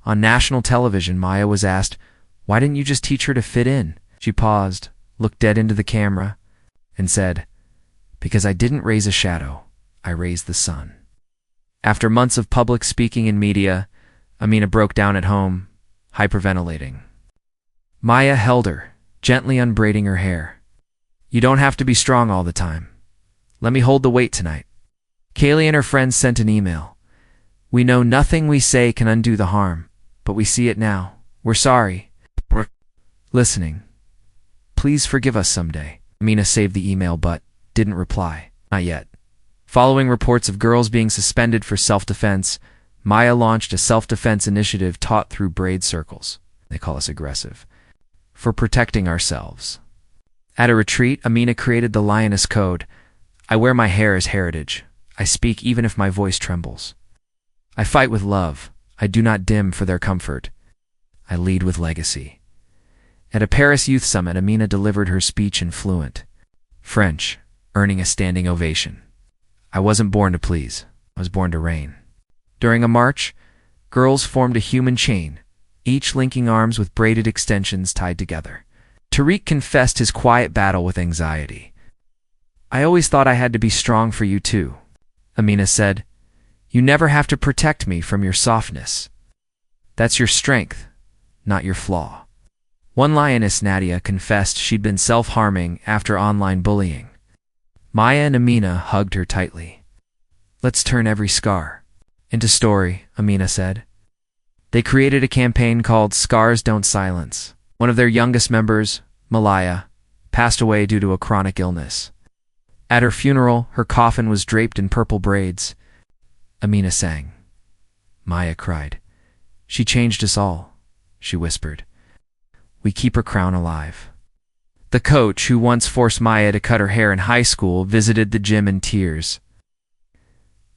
A: On national television, Maya was asked, Why didn't you just teach her to fit in? She paused, looked dead into the camera, and said, Because I didn't raise a shadow, I raised the sun. After months of public speaking in media, Amina broke down at home, hyperventilating. Maya held her, gently unbraiding her hair. You don't have to be strong all the time. Let me hold the weight tonight. Kaylee and her friends sent an email. We know nothing we say can undo the harm, but we see it now. We're sorry. We're listening. Please forgive us someday. Amina saved the email but didn't reply. Not yet. Following reports of girls being suspended for self-defense, Maya launched a self-defense initiative taught through braid circles. They call us aggressive. For protecting ourselves. At a retreat, Amina created the Lioness Code. I wear my hair as heritage. I speak even if my voice trembles. I fight with love. I do not dim for their comfort. I lead with legacy. At a Paris Youth Summit, Amina delivered her speech in fluent French, earning a standing ovation. I wasn't born to please. I was born to reign. During a march, girls formed a human chain, each linking arms with braided extensions tied together. Tariq confessed his quiet battle with anxiety. I always thought I had to be strong for you too, Amina said. You never have to protect me from your softness. That's your strength, not your flaw. One lioness, Nadia, confessed she'd been self-harming after online bullying. Maya and Amina hugged her tightly. Let's turn every scar into story, Amina said. They created a campaign called Scars Don't Silence. One of their youngest members, Malaya, passed away due to a chronic illness. At her funeral, her coffin was draped in purple braids. Amina sang. Maya cried. She changed us all, she whispered. We keep her crown alive. The coach, who once forced Maya to cut her hair in high school, visited the gym in tears.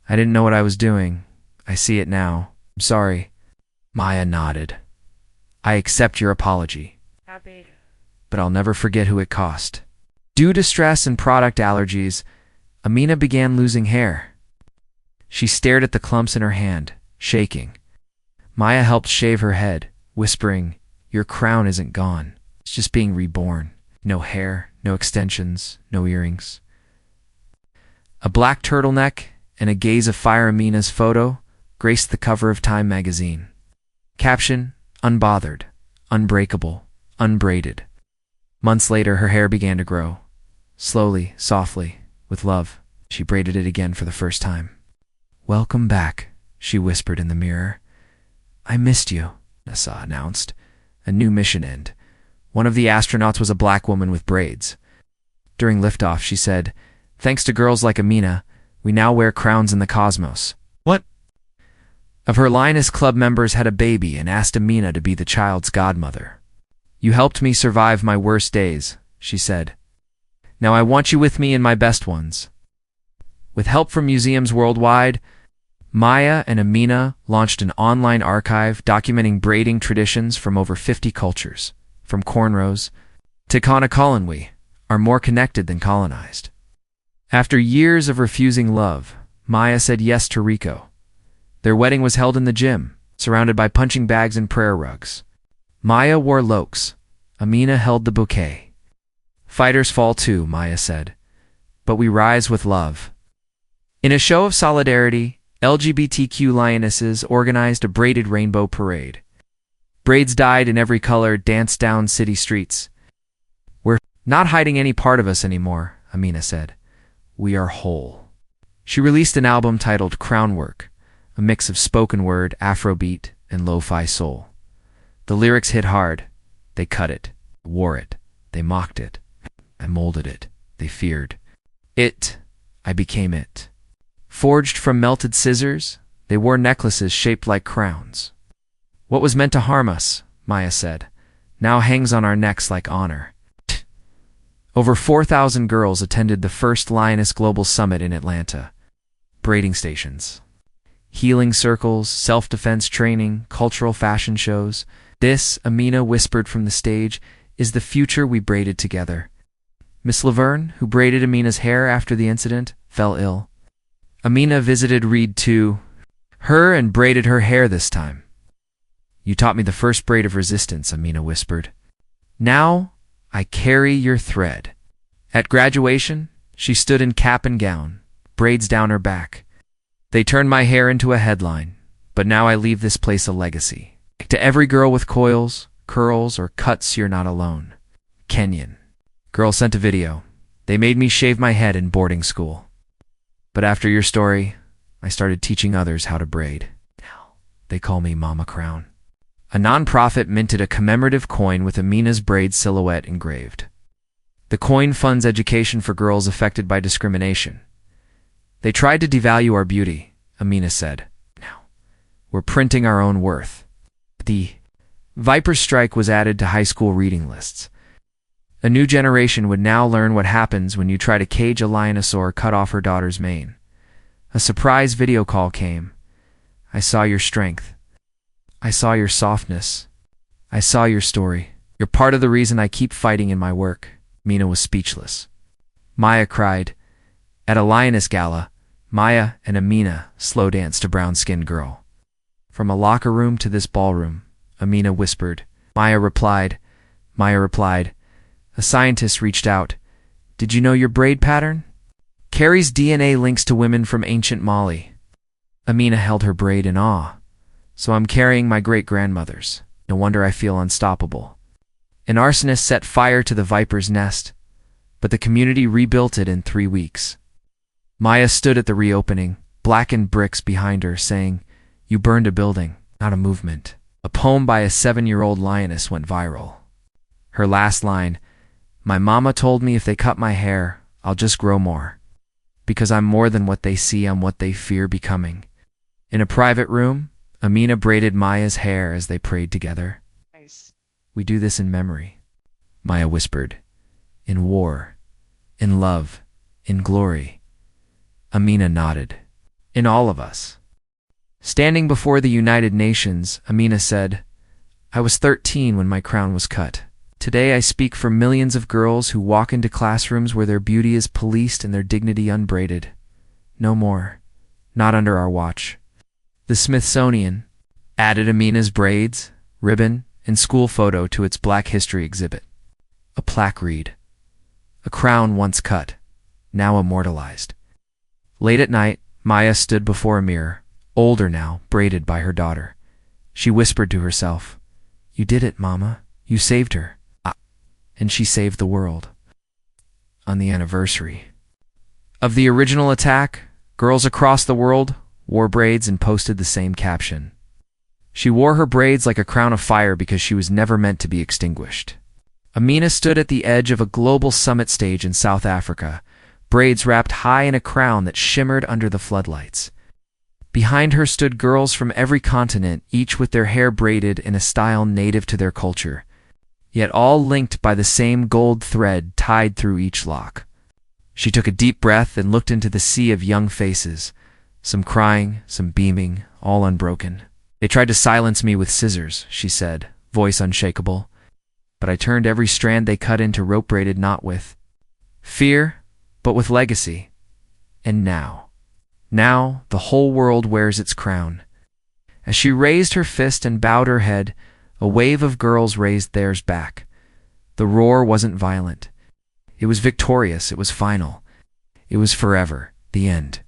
A: I didn't know what I was doing. I see it now. I'm sorry. Maya nodded. I accept your apology. But I'll never forget who it cost. Due to stress and product allergies, Amina began losing hair. She stared at the clumps in her hand, shaking. Maya helped shave her head, whispering, Your crown isn't gone. It's just being reborn. No hair, no extensions, no earrings. A black turtleneck and a gaze of fire Amina's photo graced the cover of Time magazine. Caption, unbothered, unbreakable, unbraided. Months later, her hair began to grow. Slowly, softly, with love, she braided it again for the first time. Welcome back, she whispered in the mirror. I missed you, NASA announced. A new mission end. One of the astronauts was a black woman with braids. During liftoff, she said, Thanks to girls like Amina, we now wear crowns in the cosmos. What? Of her Lioness Club members had a baby and asked Amina to be the child's godmother. You helped me survive my worst days, she said. Now I want you with me in my best ones. With help from museums worldwide, Maya and Amina launched an online archive documenting braiding traditions from over 50 cultures. From cornrows to Kanakalanwi, are more connected than colonized. After years of refusing love, Maya said yes to Rico. Their wedding was held in the gym, surrounded by punching bags and prayer rugs. Maya wore lokes. Amina held the bouquet. Fighters fall too, Maya said, but we rise with love. In a show of solidarity, LGBTQ lionesses organized a braided rainbow parade. Braids dyed in every color danced down city streets. We're not hiding any part of us anymore, Amina said. We are whole. She released an album titled Crownwork, a mix of spoken word, Afrobeat, and lo-fi soul. The lyrics hit hard. They cut it, wore it, they mocked it. I molded it, they feared. It, I became it. Forged from melted scissors, they wore necklaces shaped like crowns. What was meant to harm us, Maya said, now hangs on our necks like honor. Over 4,000 girls attended the first Lioness Global Summit in Atlanta. Braiding stations, healing circles, self-defense training, cultural fashion shows. This, Amina whispered from the stage, is the future we braided together. Miss Laverne, who braided Amina's hair after the incident, fell ill. Amina visited Reed too, her and braided her hair this time. You taught me the first braid of resistance, Amina whispered. Now, I carry your thread. At graduation, she stood in cap and gown, braids down her back. They turned my hair into a headline, but now I leave this place a legacy. To every girl with coils, curls, or cuts, you're not alone. Kenyan. Girl sent a video. They made me shave my head in boarding school. But after your story, I started teaching others how to braid. Now, they call me Mama Crown. A nonprofit minted a commemorative coin with Amina's braid silhouette engraved. The coin funds education for girls affected by discrimination. They tried to devalue our beauty, Amina said. Now, we're printing our own worth. The Viper Strike was added to high school reading lists. A new generation would now learn what happens when you try to cage a lioness or cut off her daughter's mane. A surprise video call came. I saw your strength. I saw your softness. I saw your story. You're part of the reason I keep fighting in my work. Mina was speechless. Maya cried. At a lioness gala, Maya and Amina slow danced a brown-skinned girl. From a locker room to this ballroom, Amina whispered. Maya replied. A scientist reached out. Did you know your braid pattern? Carries DNA links to women from ancient Mali. Amina held her braid in awe. So I'm carrying my great-grandmother's. No wonder I feel unstoppable. An arsonist set fire to the viper's nest, but the community rebuilt it in 3 weeks. Maya stood at the reopening, blackened bricks behind her, saying, You burned a building, not a movement. A poem by a 7-year-old lioness went viral. Her last line, "My mama told me if they cut my hair, I'll just grow more. Because I'm more than what they see, I'm what they fear becoming." In a private room, Amina braided Maya's hair as they prayed together.
B: Nice.
A: "We do this in memory," Maya whispered. "In war, in love, in glory." Amina nodded. "In all of us." Standing before the United Nations, Amina said, "I was 13 when my crown was cut. Today I speak for millions of girls who walk into classrooms where their beauty is policed and their dignity unbraided. No more. Not under our watch." The Smithsonian added Amina's braids, ribbon, and school photo to its Black History exhibit. A plaque read, "A crown once cut, now immortalized." Late at night, Maya stood before a mirror, older now, braided by her daughter. She whispered to herself, "You did it, Mama. You saved her." And she saved the world. On the anniversary of the original attack, girls across the world wore braids and posted the same caption. She wore her braids like a crown of fire because she was never meant to be extinguished. Amina stood at the edge of a global summit stage in South Africa, braids wrapped high in a crown that shimmered under the floodlights. Behind her stood girls from every continent, each with their hair braided in a style native to their culture, yet all linked by the same gold thread tied through each lock. She took a deep breath and looked into the sea of young faces, some crying, some beaming, all unbroken. "They tried to silence me with scissors," she said, voice unshakable, "but I turned every strand they cut into rope-braided not with fear, but with legacy. And now the whole world wears its crown." As she raised her fist and bowed her head, a wave of girls raised theirs back. The roar wasn't violent. It was victorious. It was final. It was forever. The end.